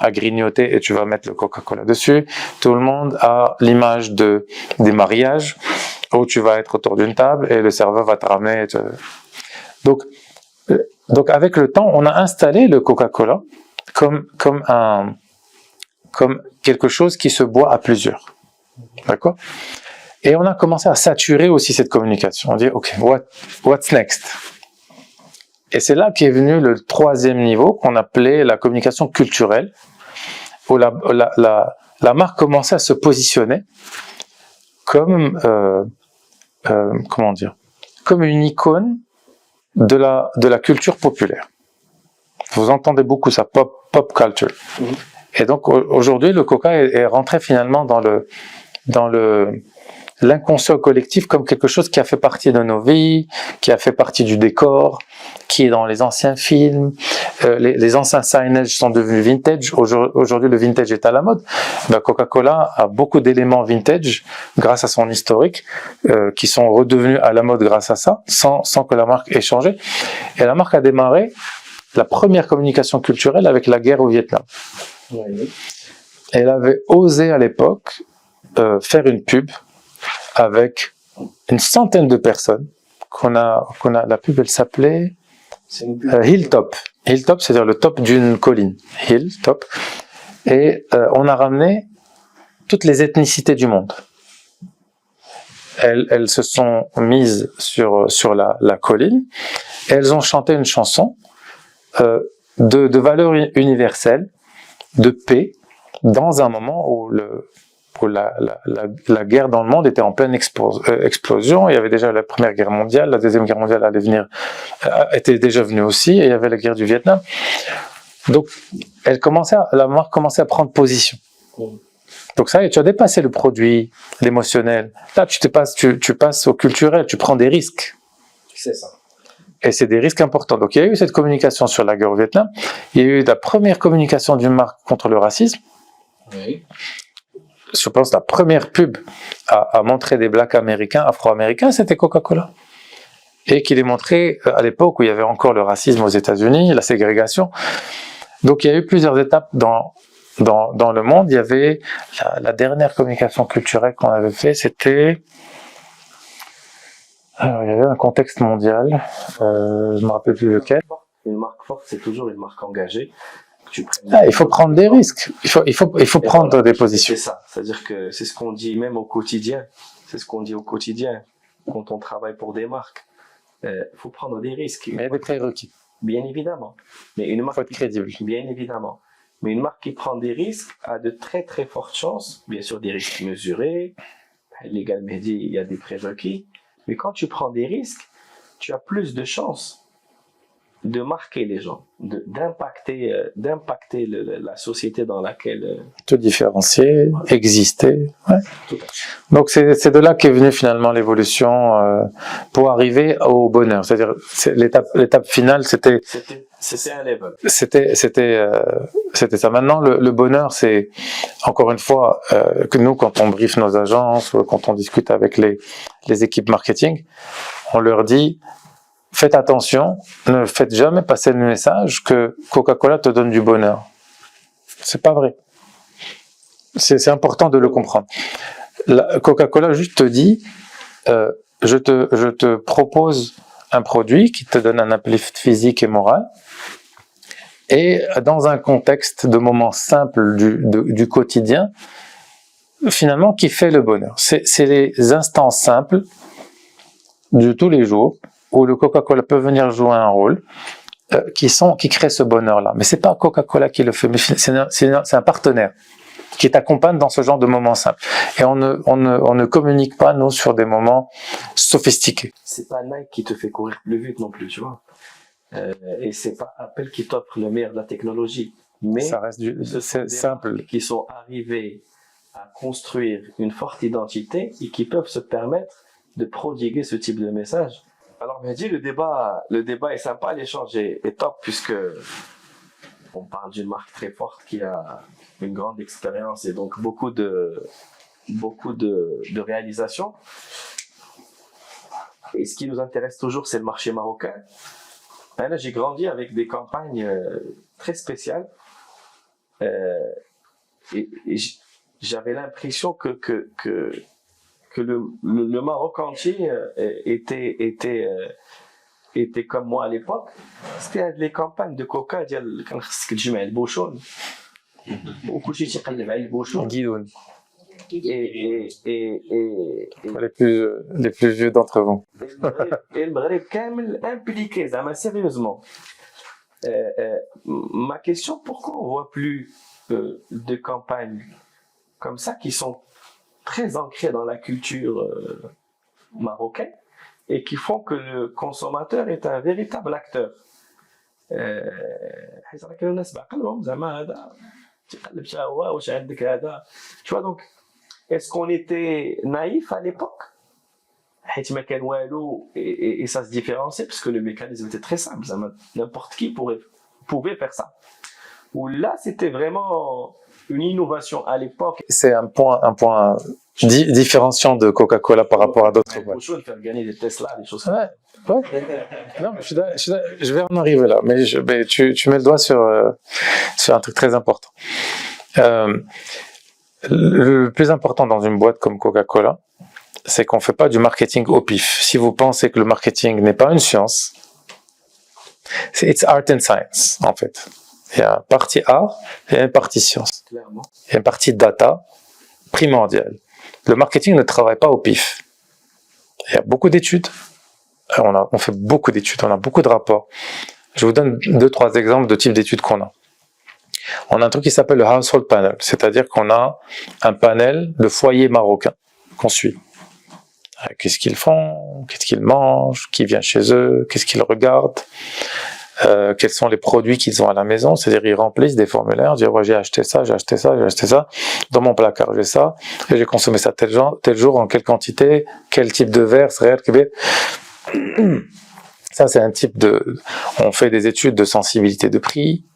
à grignoter et tu vas mettre le Coca-Cola dessus. Tout le monde a l'image des mariages où tu vas être autour d'une table et le serveur va te ramener. Donc avec le temps, on a installé le Coca-Cola comme quelque chose qui se boit à plusieurs. D'accord? Et on a commencé à saturer aussi cette communication. On dit, OK, what's next? Et c'est là qu'est venu le troisième niveau qu'on appelait la communication culturelle, où la marque commençait à se positionner comme, comme une icône de la culture populaire. Vous entendez beaucoup ça, pop culture. Et donc aujourd'hui, le Coca est rentré finalement dans l'inconscient collectif comme quelque chose qui a fait partie de nos vies, qui a fait partie du décor, qui est dans les anciens films. Les anciens signage sont devenus vintage. Aujourd'hui, le vintage est à la mode. Ben, Coca-Cola a beaucoup d'éléments vintage grâce à son historique qui sont redevenus à la mode grâce à ça, sans que la marque ait changé. Et la marque a démarré la première communication culturelle avec la guerre au Vietnam. Oui. Elle avait osé à l'époque faire une pub avec une centaine de personnes la pub, elle s'appelait Hilltop. Hilltop, c'est-à-dire le top d'une colline. Hilltop. Et on a ramené toutes les ethnicités du monde. Elles se sont mises sur la colline et elles ont chanté une chanson de valeurs universelles, de paix, dans un moment où la guerre dans le monde était en pleine explosion. Il y avait déjà la Première Guerre mondiale, la Deuxième Guerre mondiale était déjà venue aussi, et il y avait la guerre du Vietnam. Donc, la marque commençait à prendre position. Donc ça y est, tu as dépassé le produit, l'émotionnel. Là, tu passes au culturel, tu prends des risques. C'est ça. Et c'est des risques importants. Donc il y a eu cette communication sur la guerre au Vietnam. Il y a eu la première communication d'une marque contre le racisme. Oui. Je pense la première pub à montrer des blacks américains, afro-américains, c'était Coca-Cola. Et qui les montrait à l'époque où il y avait encore le racisme aux États-Unis, la ségrégation. Donc il y a eu plusieurs étapes dans le monde. Il y avait la dernière communication culturelle qu'on avait fait, c'était... Alors, il y avait un contexte mondial, je me rappelle plus lequel. Une marque forte, c'est toujours une marque engagée. Il faut prendre des risques. Il faut prendre des positions. C'est ça. C'est-à-dire que c'est ce qu'on dit même au quotidien. C'est ce qu'on dit au quotidien quand on travaille pour des marques. Il faut prendre des risques. Mais il y a des prérequis. bien évidemment. Mais une Il faut marque, être crédible. bien évidemment. Mais une marque qui prend des risques a de très très fortes chances, bien sûr des risques mesurés. Légal Mehdi, il y a des prérequis. Mais quand tu prends des risques, tu as plus de chances de marquer les gens, d'impacter la société dans laquelle. Te différencier, exister. Ouais. Tout à fait. Donc c'est de là qu'est venue finalement l'évolution pour arriver au bonheur. C'est-à-dire l'étape finale, c'était un level. C'était ça. Maintenant, le bonheur, c'est encore une fois que nous, quand on briefe nos agences, quand on discute avec les équipes marketing, on leur dit faites attention, ne faites jamais passer le message que Coca-Cola te donne du bonheur. C'est pas vrai. C'est important de le comprendre. Coca-Cola juste te dit je te propose un produit qui te donne un uplift physique et moral, et dans un contexte de moments simples du quotidien, finalement, qui fait le bonheur. C'est les instants simples de tous les jours où le Coca-Cola peut venir jouer un rôle qui crée ce bonheur-là. Mais c'est pas Coca-Cola qui le fait, mais c'est un partenaire qui t'accompagne dans ce genre de moments simples. Et on ne communique pas, nous, sur des moments sophistiqués. C'est pas Nike qui te fait courir plus vite non plus, tu vois. Et c'est pas Apple qui t'offre le meilleur de la technologie. Mais ça reste c'est simple. Qui sont arrivés à construire une forte identité et qui peuvent se permettre de prodiguer ce type de message. Alors, Mehdi, le débat est sympa, l'échange est top, puisque on parle d'une marque très forte qui a une grande expérience et donc beaucoup de réalisations. Et ce qui nous intéresse toujours, c'est le marché marocain. Là, j'ai grandi avec des campagnes très spéciales. Et j'avais l'impression que le Maroc entier était comme moi à l'époque. C'était les campagnes de Coca, كان خصك تجمع البوشون وكلشي تيقلب على البوشون. Guidoun. Et Les plus vieux d'entre vous. Et le Maghreb كامل impliqué, sérieusement. Ma question, pourquoi on voit plus de campagnes comme ça qui sont très ancrées dans la culture marocaine et qui font que le consommateur est un véritable acteur. Tu vois, donc, est-ce qu'on était naïf à l'époque? Et ça se différenciait parce que le mécanisme était très simple, n'importe qui pouvait faire ça. Ou là, c'était vraiment une innovation à l'époque. C'est un point différenciant de Coca-Cola par rapport à d'autres boîtes. De faire gagner des Tesla, des choses comme ça. Ouais. Non, mais je vais en arriver là, mais tu mets le doigt sur un truc très important. Le plus important dans une boîte comme Coca-Cola, c'est qu'on fait pas du marketing au pif. Si vous pensez que le marketing n'est pas une science, it's art and science, en fait. Il y a une partie art et une partie science. Clairement. Il y a une partie data primordiale. Le marketing ne travaille pas au pif. Il y a beaucoup d'études. On fait beaucoup d'études, on a beaucoup de rapports. Je vous donne 2-3 exemples de types d'études qu'on a. On a un truc qui s'appelle le household panel, c'est-à-dire qu'on a un panel de foyers marocains qu'on suit. Qu'est-ce qu'ils font, qu'est-ce qu'ils mangent, qui vient chez eux, qu'est-ce qu'ils regardent, quels sont les produits qu'ils ont à la maison, c'est-à-dire ils remplissent des formulaires, dire ouais, j'ai acheté ça, dans mon placard j'ai ça, et j'ai consommé ça tel jour, en quelle quantité, quel type de verre, ça c'est un type on fait des études de sensibilité de prix,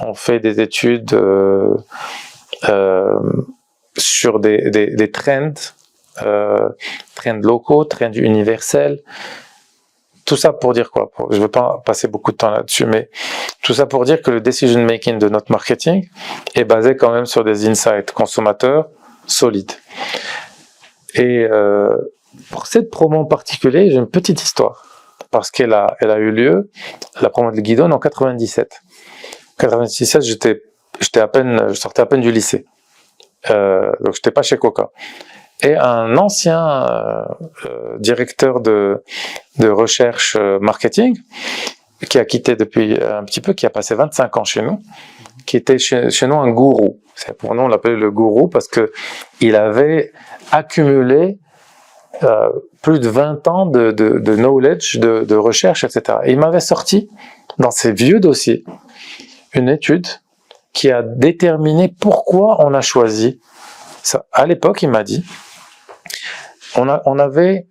on fait des études sur des trends, trends locaux, trends universels. Tout ça pour dire quoi? Je ne veux pas passer beaucoup de temps là-dessus, mais tout ça pour dire que le decision making de notre marketing est basé quand même sur des insights consommateurs solides. Et pour cette promo en particulier, j'ai une petite histoire, parce qu'elle a eu lieu, la promo de Guidon, en 97. En 97, je sortais à peine du lycée, donc j'étais pas chez Coca. Et un ancien directeur de recherche marketing qui a quitté depuis un petit peu, qui a passé 25 ans chez nous, qui était chez nous un gourou. Pour nous, on l'appelait le gourou parce que il avait accumulé plus de 20 ans de knowledge, de recherche, etc. Et il m'avait sorti, dans ses vieux dossiers, une étude qui a déterminé pourquoi on a choisi ça. À l'époque, il m'a dit, on avait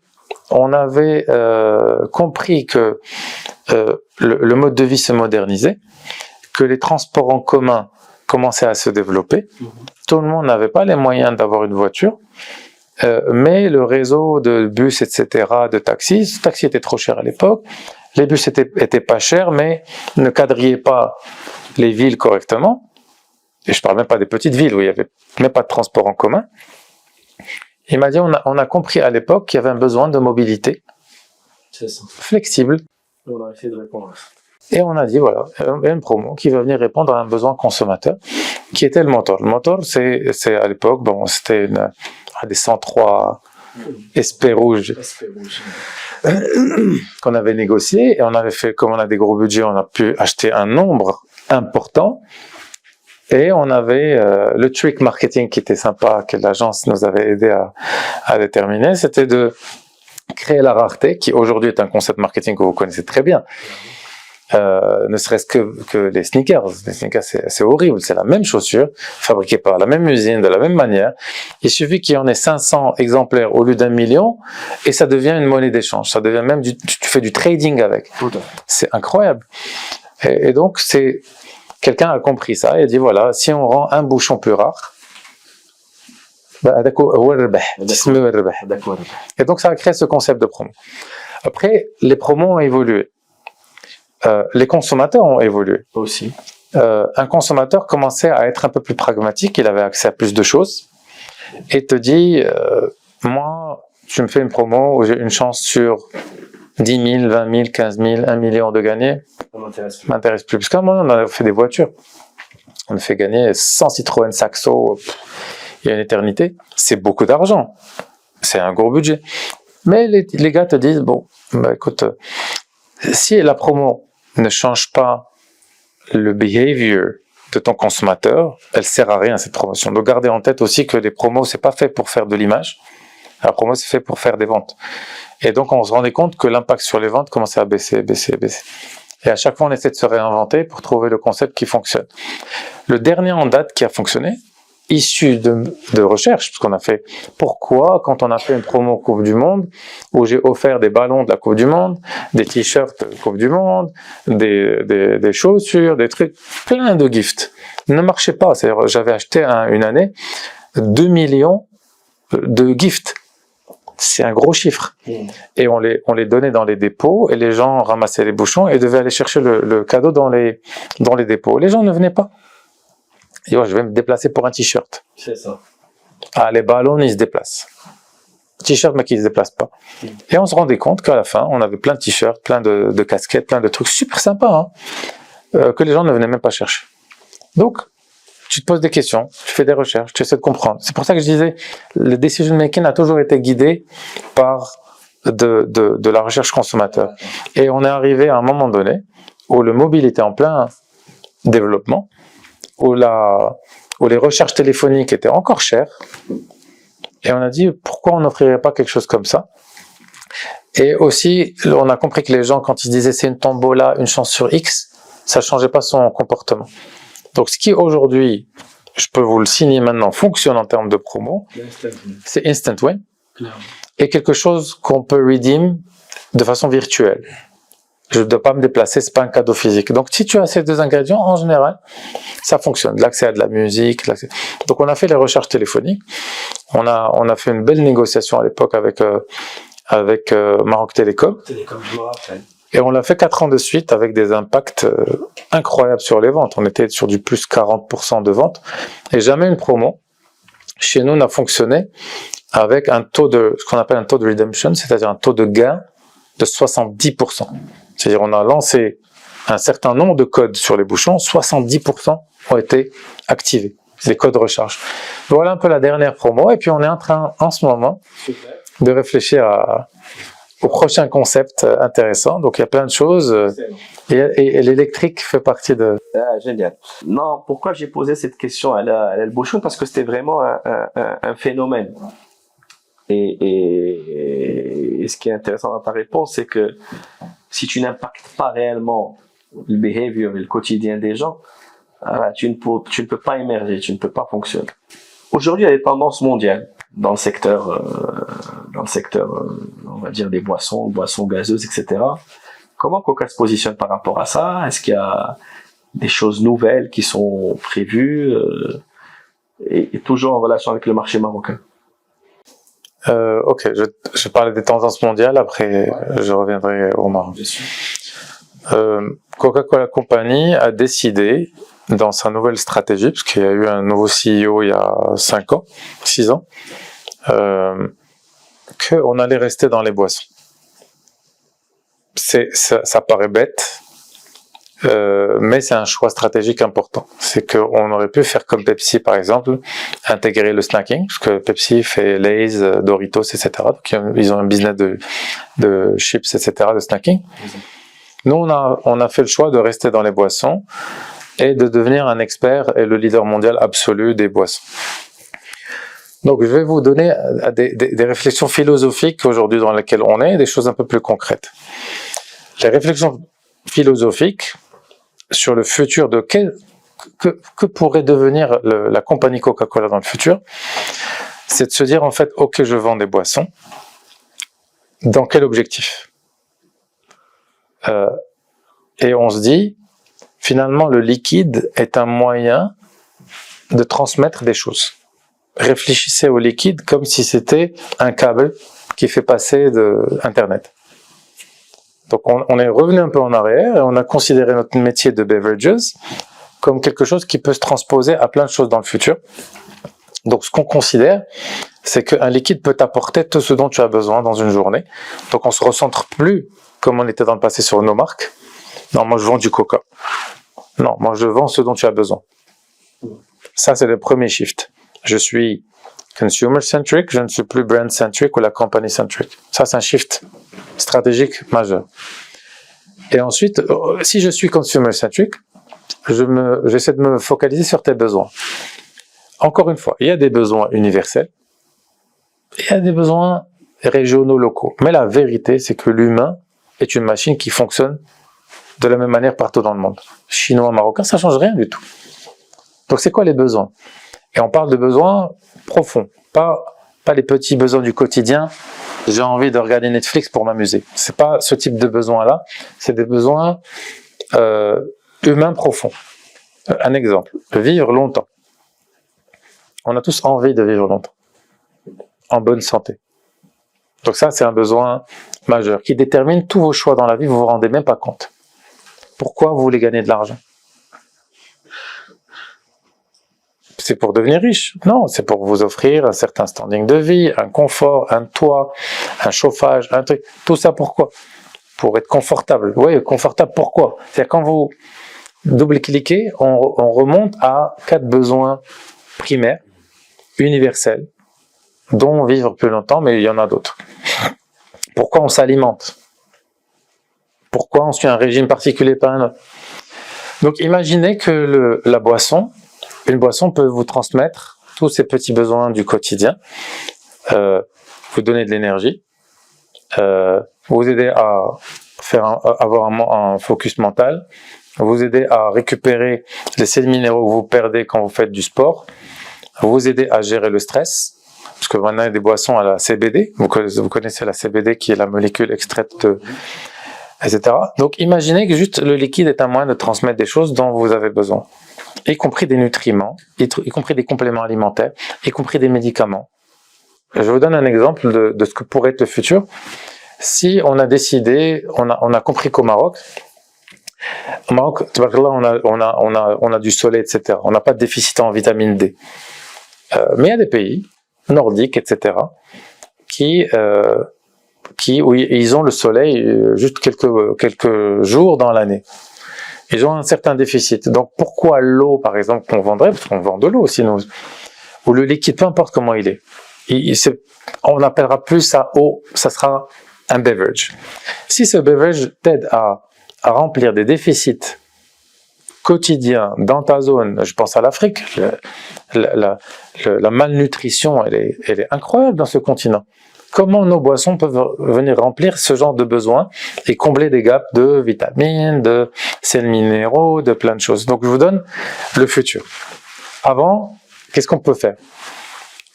compris que le mode de vie se modernisait, que les transports en commun commençaient à se développer. Tout le monde n'avait pas les moyens d'avoir une voiture, mais le réseau de bus, etc., de taxis, ce taxi était trop cher à l'époque, les bus étaient pas chers, mais ne quadrillaient pas les villes correctement. Et je parle même pas des petites villes où il y avait même pas de transport en commun. Il m'a dit, on a compris à l'époque qu'il y avait un besoin de mobilité flexible. On a essayé de répondre à ça. Et on a dit, voilà, il y a une promo qui va venir répondre à un besoin consommateur, qui était le moteur. Le moteur, c'est à l'époque, bon, c'était des 103 SP rouges qu'on avait négocié, et on avait fait, comme on a des gros budgets, on a pu acheter un nombre important, et on avait le trick marketing qui était sympa, que l'agence nous avait aidé à déterminer, c'était de créer la rareté, qui aujourd'hui est un concept marketing que vous connaissez très bien. Ne serait-ce que les sneakers. Les sneakers, c'est horrible. C'est la même chaussure, fabriquée par la même usine, de la même manière. Il suffit qu'il y en ait 500 exemplaires au lieu d'1 million, et ça devient une monnaie d'échange. Ça devient même tu fais du trading avec. C'est incroyable. Et donc, quelqu'un a compris ça et a dit, voilà, si on rend un bouchon plus rare, et donc ça a créé ce concept de promo. Après, les promos ont évolué. Les consommateurs ont évolué aussi. Un consommateur commençait à être un peu plus pragmatique, il avait accès à plus de choses, et te dit, moi, tu me fais une promo où j'ai une chance sur 10 000, 20 000, 15 000, 1 million de gagner, Ça m'intéresse plus. Parce qu'à un moment, on a fait des voitures, on a fait gagner 100 Citroën Saxo, il y a une éternité, c'est beaucoup d'argent, c'est un gros budget. Mais les gars te disent, bon, bah écoute, si la promo ne change pas le behavior de ton consommateur, elle sert à rien cette promotion. Donc gardez en tête aussi que les promos, c'est pas fait pour faire de l'image. La promo, c'est fait pour faire des ventes. Et donc on se rendait compte que l'impact sur les ventes commençait à baisser. Et à chaque fois, on essaie de se réinventer pour trouver le concept qui fonctionne. Le dernier en date qui a fonctionné, issu de recherche, parce qu'on a fait pourquoi, quand on a fait une promo Coupe du Monde, où j'ai offert des ballons de la Coupe du Monde, des t-shirts Coupe du Monde, des chaussures, des trucs, plein de gifts, ne marchait pas. C'est-à-dire, j'avais acheté une année 2 millions de gifts. C'est un gros chiffre. Et on les donnait dans les dépôts, et les gens ramassaient les bouchons et devaient aller chercher le cadeau dans les dépôts. Les gens ne venaient pas. Et ouais, je vais me déplacer pour un t-shirt. C'est ça. Ah, les ballons, ils se déplacent. T-shirt, mais qui ne se déplacent pas. Et on se rendait compte qu'à la fin, on avait plein de t-shirts, plein de casquettes, plein de trucs super sympas, que les gens ne venaient même pas chercher. Donc, tu te poses des questions, tu fais des recherches, tu essaies de comprendre. C'est pour ça que je disais, le decision making a toujours été guidé par de la recherche consommateur. Et on est arrivé à un moment donné où le mobile était en plein développement, où les recherches téléphoniques étaient encore chères, et on a dit pourquoi on n'offrirait pas quelque chose comme ça. Et aussi, on a compris que les gens, quand ils disaient c'est une tombola, une chance sur X, ça changeait pas son comportement. Donc ce qui aujourd'hui, je peux vous le signer maintenant, fonctionne en termes de promo, c'est Instant Win, et quelque chose qu'on peut redeem de façon virtuelle. Je ne dois pas me déplacer, c'est pas un cadeau physique. Donc, si tu as ces deux ingrédients, en général, ça fonctionne. L'accès à de la musique. Donc, on a fait les recherches téléphoniques. On a fait une belle négociation à l'époque avec Maroc Télécom. Je me rappelle. Et on l'a fait 4 ans de suite avec des impacts incroyables sur les ventes. On était sur du plus 40% de ventes. Et jamais une promo chez nous n'a fonctionné avec ce qu'on appelle un taux de redemption, c'est-à-dire un taux de gain de 70%. C'est-à-dire on a lancé un certain nombre de codes sur les bouchons, 70% ont été activés, les codes recharge. Voilà un peu la dernière promo, et puis on est en train, en ce moment, de réfléchir au prochain concept intéressant. Donc il y a plein de choses et l'électrique fait partie de... Ah, génial. Non, pourquoi j'ai posé cette question à El Bouchoun? Parce que c'était vraiment un phénomène. Et ce qui est intéressant dans ta réponse, c'est que si tu n'impactes pas réellement le behavior et le quotidien des gens, tu ne peux pas émerger, tu ne peux pas fonctionner. Aujourd'hui, il y a des tendances mondiales dans le secteur, on va dire des boissons gazeuses, etc. Comment Coca se positionne par rapport à ça? Est-ce qu'il y a des choses nouvelles qui sont prévues et toujours en relation avec le marché marocain? Ok, je parlais des tendances mondiales, après je reviendrai au Maroc. Coca-Cola Company a décidé, dans sa nouvelle stratégie, parce qu'il y a eu un nouveau CEO il y a 6 ans, qu'on allait rester dans les boissons. Ça paraît bête, mais c'est un choix stratégique important. C'est qu'on aurait pu faire comme Pepsi, par exemple, intégrer le snacking, parce que Pepsi fait Lay's, Doritos, etc. Donc ils ont un business de chips, etc., de snacking. Nous, on a fait le choix de rester dans les boissons et de devenir un expert et le leader mondial absolu des boissons. Donc, je vais vous donner des réflexions philosophiques aujourd'hui dans lesquelles on est, des choses un peu plus concrètes. Les réflexions philosophiques sur le futur de que pourrait devenir la compagnie Coca-Cola dans le futur, c'est de se dire en fait, ok, je vends des boissons, dans quel objectif? Et on se dit, finalement, le liquide est un moyen de transmettre des choses. Réfléchissez au liquide comme si c'était un câble qui fait passer de Internet. Donc on est revenu un peu en arrière et on a considéré notre métier de beverages comme quelque chose qui peut se transposer à plein de choses dans le futur. Donc ce qu'on considère, c'est qu'un liquide peut t'apporter tout ce dont tu as besoin dans une journée. Donc on se recentre plus comme on était dans le passé sur nos marques. Non, moi je vends du Coca. Non, moi je vends ce dont tu as besoin. Ça c'est le premier shift. Je suis consumer-centric, je ne suis plus brand-centric ou la company-centric. Ça c'est un shift stratégique majeur. Et ensuite, si je suis consumer-centric, j'essaie de me focaliser sur tes besoins. Encore une fois, il y a des besoins universels, il y a des besoins régionaux, locaux. Mais la vérité, c'est que l'humain est une machine qui fonctionne de la même manière partout dans le monde. Chinois, marocain, ça change rien du tout. Donc c'est quoi les besoins? Et on parle de besoins profonds, pas les petits besoins du quotidien. J'ai envie de regarder Netflix pour m'amuser. C'est pas ce type de besoins-là. C'est des besoins humains profonds. Un exemple, vivre longtemps. On a tous envie de vivre longtemps, en bonne santé. Donc ça, c'est un besoin majeur qui détermine tous vos choix dans la vie. Vous vous rendez même pas compte. Pourquoi vous voulez gagner de l'argent? C'est pour devenir riche? Non, c'est pour vous offrir un certain standing de vie, un confort, un toit, un chauffage, un truc. Tout ça pourquoi? Pour être confortable. Oui, confortable pourquoi? C'est-à-dire quand vous double-cliquez, on remonte à 4 besoins primaires, universels, dont vivre plus longtemps, mais il y en a d'autres. Pourquoi on s'alimente? Pourquoi on suit un régime particulier par un autre? Donc imaginez que une boisson peut vous transmettre tous ces petits besoins du quotidien, vous donner de l'énergie, vous aider à avoir un focus mental, vous aider à récupérer les sels minéraux que vous perdez quand vous faites du sport, vous aider à gérer le stress, parce que maintenant il y a des boissons à la CBD, vous connaissez la CBD qui est la molécule extraite de... etc. Donc imaginez que juste le liquide est un moyen de transmettre des choses dont vous avez besoin, y compris des nutriments, y compris des compléments alimentaires, y compris des médicaments. Je vous donne un exemple de ce que pourrait être le futur. Si on a décidé, on a compris qu'au Maroc, on a du soleil, etc. On n'a pas de déficit en vitamine D. Mais il y a des pays nordiques, etc., où ils ont le soleil juste quelques jours dans l'année. Ils ont un certain déficit. Donc pourquoi l'eau, par exemple, qu'on vendrait, parce qu'on vend de l'eau aussi, ou le liquide, peu importe comment il est, on appellera plus ça eau, ça sera un beverage. Si ce beverage t'aide à remplir des déficits quotidiens dans ta zone, je pense à l'Afrique, la malnutrition, elle est incroyable dans ce continent. Comment nos boissons peuvent venir remplir ce genre de besoins et combler des gaps de vitamines, de sels minéraux, de plein de choses. Donc je vous donne le futur. Avant, qu'est-ce qu'on peut faire?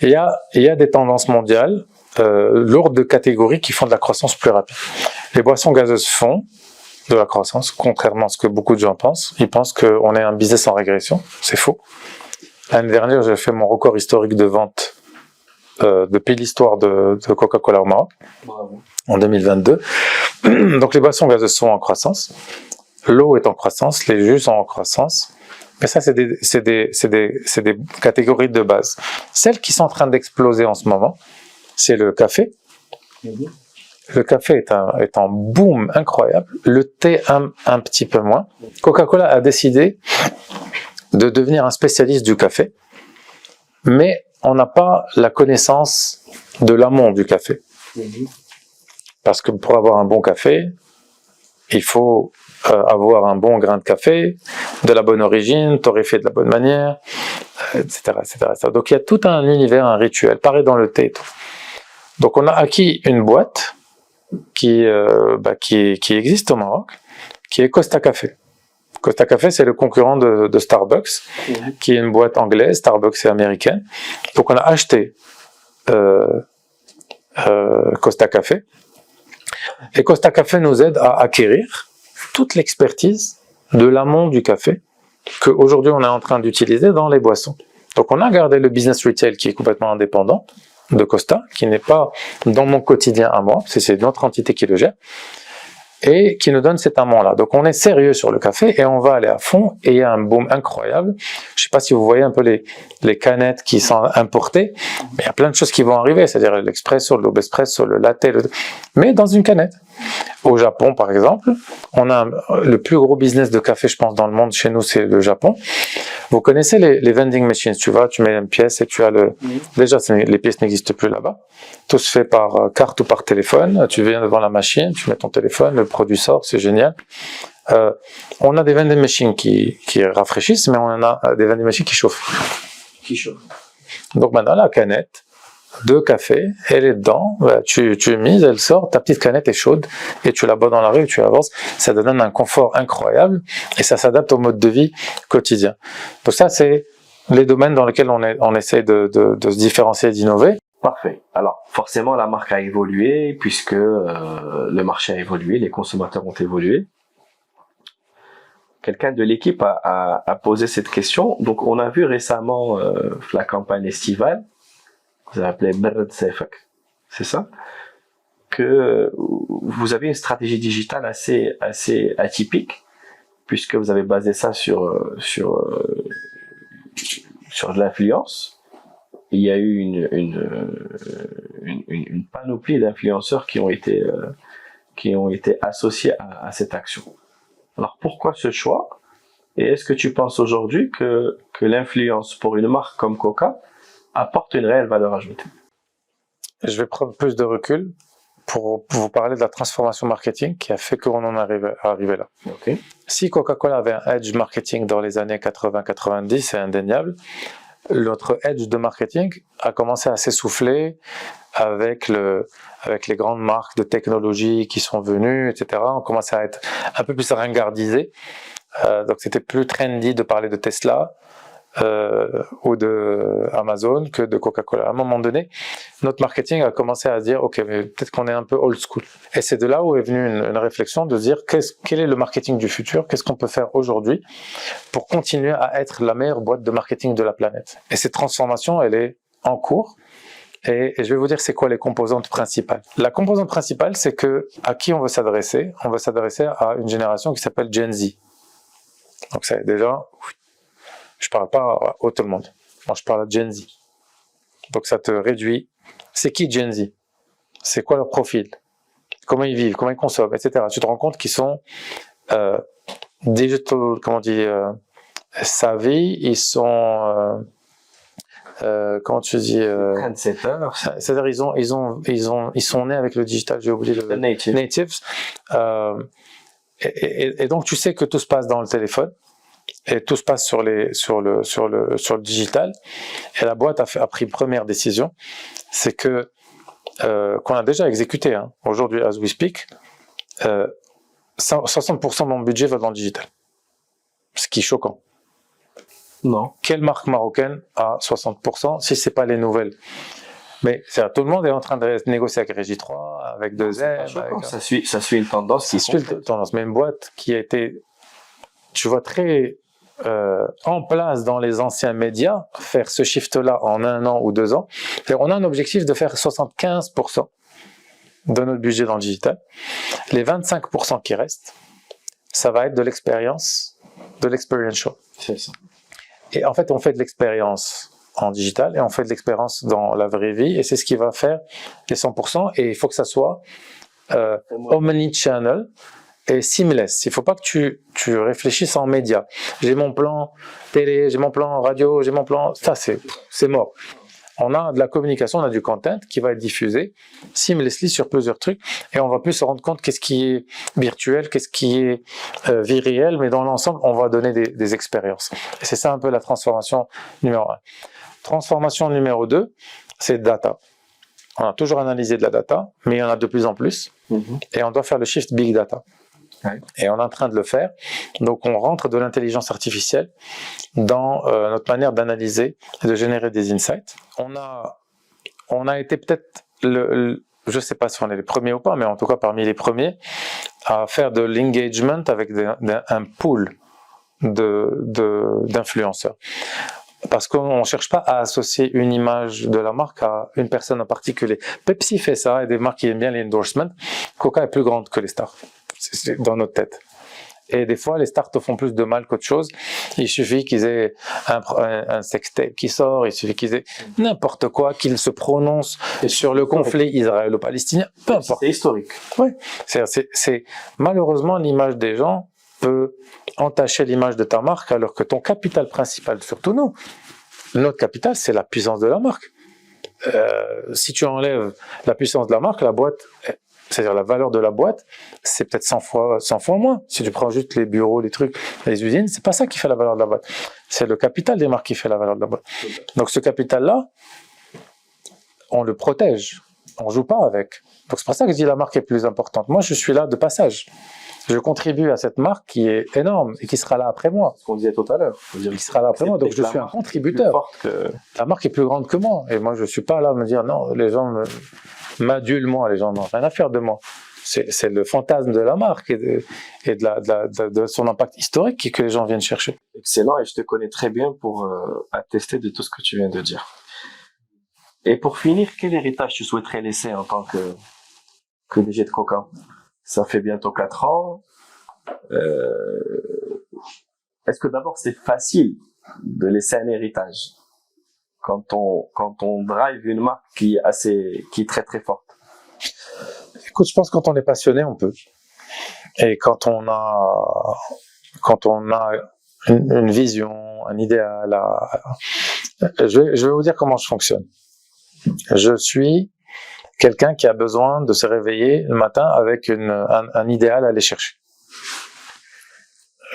Il y a des tendances mondiales lourdes de catégories qui font de la croissance plus rapide. Les boissons gazeuses font de la croissance, contrairement à ce que beaucoup de gens pensent. Ils pensent qu'on est un business en régression. C'est faux. L'année dernière, j'ai fait mon record historique de vente depuis l'histoire de Coca-Cola au Maroc. Bravo. En 2022. Donc les boissons gazeuses sont en croissance. L'eau est en croissance. Les jus sont en croissance. Mais ça, c'est des catégories de base. Celles qui sont en train d'exploser en ce moment, c'est le café. Le café est en boom incroyable. Le thé, un petit peu moins. Coca-Cola a décidé de devenir un spécialiste du café. Mais on n'a pas la connaissance de l'amont du café. Parce que pour avoir un bon café, il faut avoir un bon grain de café, de la bonne origine, torréfié de la bonne manière, etc., etc. Donc il y a tout un univers, un rituel, pareil dans le thé et tout. Donc on a acquis une boîte qui existe au Maroc, qui est Costa Café. Costa Café, c'est le concurrent de Starbucks, qui est une boîte anglaise, Starbucks est américaine. Donc on a acheté Costa Café, et Costa Café nous aide à acquérir toute l'expertise de l'amont du café qu'aujourd'hui on est en train d'utiliser dans les boissons. Donc on a gardé le business retail qui est complètement indépendant de Costa, qui n'est pas dans mon quotidien à moi, c'est notre entité qui le gère, et qui nous donne cet amont-là. Donc on est sérieux sur le café et on va aller à fond, et il y a un boom incroyable. Je sais pas si vous voyez un peu les canettes qui sont importées, mais il y a plein de choses qui vont arriver, c'est-à-dire l'expresso, le espresso, le latte, mais dans une canette. Au Japon, par exemple, on a le plus gros business de café, je pense, dans le monde. Chez nous, c'est le Japon. Vous connaissez les vending machines, tu vois, tu mets une pièce et tu as Déjà, les pièces n'existent plus là-bas. Tout se fait par carte ou par téléphone. Tu viens devant la machine, tu mets ton téléphone, le produit sort, c'est génial. On a des vending machines qui rafraîchissent, mais on en a des vending machines qui chauffent. Donc maintenant, la canette de café, elle est dedans, tu es mise, elle sort, ta petite canette est chaude, et tu la bois dans la rue, tu avances, ça te donne un confort incroyable, et ça s'adapte au mode de vie quotidien. Donc ça, c'est les domaines dans lesquels on essaie de se différencier et d'innover. Parfait. Alors, forcément, la marque a évolué, puisque le marché a évolué, les consommateurs ont évolué. Quelqu'un de l'équipe a posé cette question. Donc, on a vu récemment la campagne estivale, vous avez appelé Berd Sefak, c'est ça? Que vous avez une stratégie digitale assez atypique, puisque vous avez basé ça sur de l'influence. Il y a eu une panoplie d'influenceurs qui ont été associés à cette action. Alors pourquoi ce choix? Et est-ce que tu penses aujourd'hui que l'influence pour une marque comme Coca apporte une réelle valeur ajoutée? Je vais prendre plus de recul pour vous parler de la transformation marketing qui a fait qu'on en est arrivé là. Okay. Si Coca-Cola avait un edge marketing dans les années 80-90, c'est indéniable. Notre edge de marketing a commencé à s'essouffler avec les grandes marques de technologie qui sont venues, etc. On commençait à être un peu plus ringardisé. Donc c'était plus trendy de parler de Tesla ou de Amazon que de Coca-Cola. À un moment donné, notre marketing a commencé à se dire ok, mais peut-être qu'on est un peu old school. Et c'est de là où est venue une réflexion de se dire quel est le marketing du futur, qu'est-ce qu'on peut faire aujourd'hui pour continuer à être la meilleure boîte de marketing de la planète. Et cette transformation, elle est en cours. Et je vais vous dire c'est quoi les composantes principales. La composante principale, c'est que à qui on veut s'adresser? On veut s'adresser à une génération qui s'appelle Gen Z. Donc ça déjà, je parle pas à tout le monde. Moi, je parle à Gen Z. Donc ça te réduit. C'est qui Gen Z? C'est quoi leur profil? Comment ils vivent? Comment ils consomment? Etc. Tu te rends compte qu'ils sont digital, comment on dit, savvy. Ils sont comment tu dis, Trendsetter, c'est-à-dire ils sont nés avec le digital, j'ai oublié le native. natives. Et donc tu sais que tout se passe dans le téléphone et tout se passe sur le digital. Et la boîte a pris une première décision, c'est que qu'on a déjà exécuté. Hein. Aujourd'hui, as we speak, 60% de mon budget va dans le digital. Ce qui est choquant. Non. Quelle marque marocaine a 60% si c'est pas les nouvelles? Mais tout le monde est en train de négocier avec Régie 3, avec 2M. Ça suit une tendance. Ça suit une tendance. Mais une boîte qui a été, tu vois, très en place dans les anciens médias, faire ce shift-là en 1 an ou 2 ans. On a un objectif de faire 75% de notre budget dans le digital. Les 25% qui restent, ça va être de l'expérience, de l'experiential. C'est ça. Et en fait, on fait de l'expérience en digital et on fait de l'expérience dans la vraie vie et c'est ce qui va faire les 100% et il faut que ça soit omnichannel et seamless. Il ne faut pas que tu réfléchisses en médias. J'ai mon plan télé, j'ai mon plan radio, j'ai mon plan... Ça, c'est mort. On a de la communication, on a du content qui va être diffusé seamlessly sur plusieurs trucs et on va plus se rendre compte qu'est-ce qui est virtuel, qu'est-ce qui est vie réelle, mais dans l'ensemble, on va donner des expériences. Et c'est ça un peu la transformation numéro 1. Transformation numéro 2, c'est data. On a toujours analysé de la data, mais il y en a de plus en plus et on doit faire le shift big data. Ouais. Et on est en train de le faire. Donc, on rentre de l'intelligence artificielle dans notre manière d'analyser et de générer des insights. On a été peut-être, je ne sais pas si on est les premiers ou pas, mais en tout cas parmi les premiers, à faire de l'engagement avec un pool d'influenceurs. Parce qu'on ne cherche pas à associer une image de la marque à une personne en particulier. Pepsi fait ça, et des marques qui aiment bien les endorsements. Coca est plus grande que les stars. C'est dans notre tête. Et des fois, les stars te font plus de mal qu'autre chose. Il suffit qu'ils aient un sextape qui sort, il suffit qu'ils aient n'importe quoi, qu'ils se prononcent sur le conflit israélo-palestinien, peu importe. C'est historique. Oui. C'est malheureusement l'image des gens peut entacher l'image de ta marque alors que ton capital principal, surtout nous, notre capital, c'est la puissance de la marque. Si tu enlèves la puissance de la marque, la boîte, c'est-à-dire la valeur de la boîte, c'est peut-être 100 fois moins. Si tu prends juste les bureaux, les trucs, les usines, c'est pas ça qui fait la valeur de la boîte. C'est le capital des marques qui fait la valeur de la boîte. Donc ce capital-là, on le protège. On joue pas avec. Donc c'est pour ça que je dis la marque est plus importante. Moi, je suis là de passage. Je contribue à cette marque qui est énorme et qui sera là après moi. Ce qu'on disait tout à l'heure. Qui sera là après moi, donc je suis un contributeur. La marque est plus grande que moi. Et moi, je suis pas là à me dire non, les gens m'adulent moi, les gens n'ont rien à faire de moi. C'est le fantasme de la marque et de son impact historique que les gens viennent chercher. Excellent, et je te connais très bien pour attester de tout ce que tu viens de dire. Et pour finir, quel héritage tu souhaiterais laisser en tant que DG de Coca? Ça fait bientôt 4 ans. Est-ce que d'abord c'est facile de laisser un héritage quand on drive une marque qui est très très forte? Écoute, je pense que quand on est passionné, on peut. Et quand on a une vision, un idéal, je vais vous dire comment je fonctionne. Je suis quelqu'un qui a besoin de se réveiller le matin avec un idéal à aller chercher.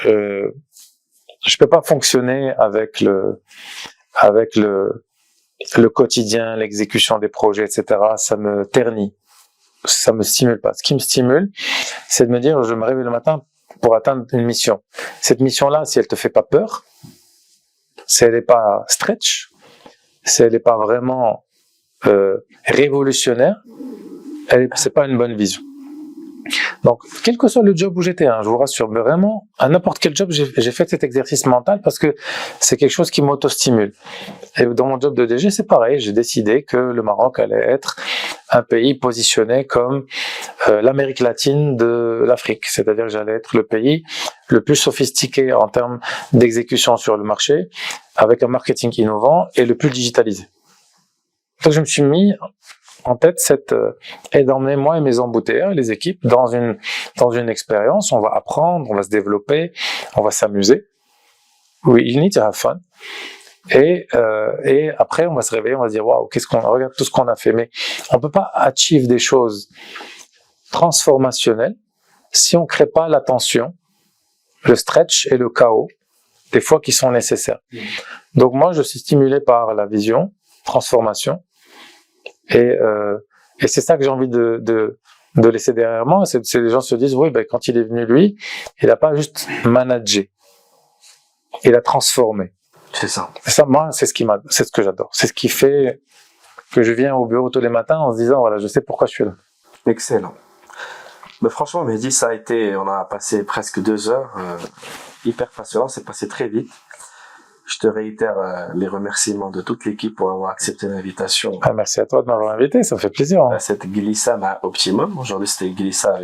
Je peux pas fonctionner avec le quotidien, l'exécution des projets, etc. Ça me ternit. Ça me stimule pas. Ce qui me stimule, c'est de me dire, je me réveille le matin pour atteindre une mission. Cette mission-là, si elle te fait pas peur, si elle n'est pas stretch, si elle n'est pas vraiment révolutionnaire, c'est pas une bonne vision. Donc, quel que soit le job où j'étais, je vous rassure, mais vraiment, à n'importe quel job, j'ai fait cet exercice mental parce que c'est quelque chose qui m'auto-stimule. Et dans mon job de DG, c'est pareil, j'ai décidé que le Maroc allait être un pays positionné comme l'Amérique latine de l'Afrique. C'est-à-dire que j'allais être le pays le plus sophistiqué en termes d'exécution sur le marché, avec un marketing innovant et le plus digitalisé. Donc, je me suis mis en tête et d'emmener moi et mes embouteilleurs et les équipes dans une expérience. On va apprendre, on va se développer, on va s'amuser. We need to have fun. Et après, on va se réveiller, on va se dire, waouh, regarde tout ce qu'on a fait. Mais on peut pas achieve des choses transformationnelles si on crée pas la tension, le stretch et le chaos, des fois qui sont nécessaires. Donc moi, je suis stimulé par la vision, transformation, et c'est ça que j'ai envie de laisser derrière moi. C'est les gens se disent, oui, ben, quand il est venu, lui, il n'a pas juste managé, il a transformé. C'est ça. Et ça, moi, c'est ce que j'adore. C'est ce qui fait que je viens au bureau tous les matins en se disant, voilà, je sais pourquoi je suis là. Excellent. Mais franchement, Mehdi, on a passé presque 2 heures, hyper passionnant, c'est passé très vite. Je te réitère les remerciements de toute l'équipe pour avoir accepté l'invitation. Ah, merci à toi de m'avoir invité, ça me fait plaisir. À cette glissa à Optimum. Aujourd'hui, c'était glissa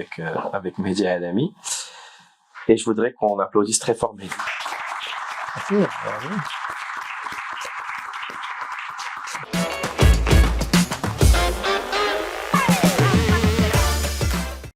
avec Mehdi Alami. Et je voudrais qu'on applaudisse très fort Mehdi. Merci.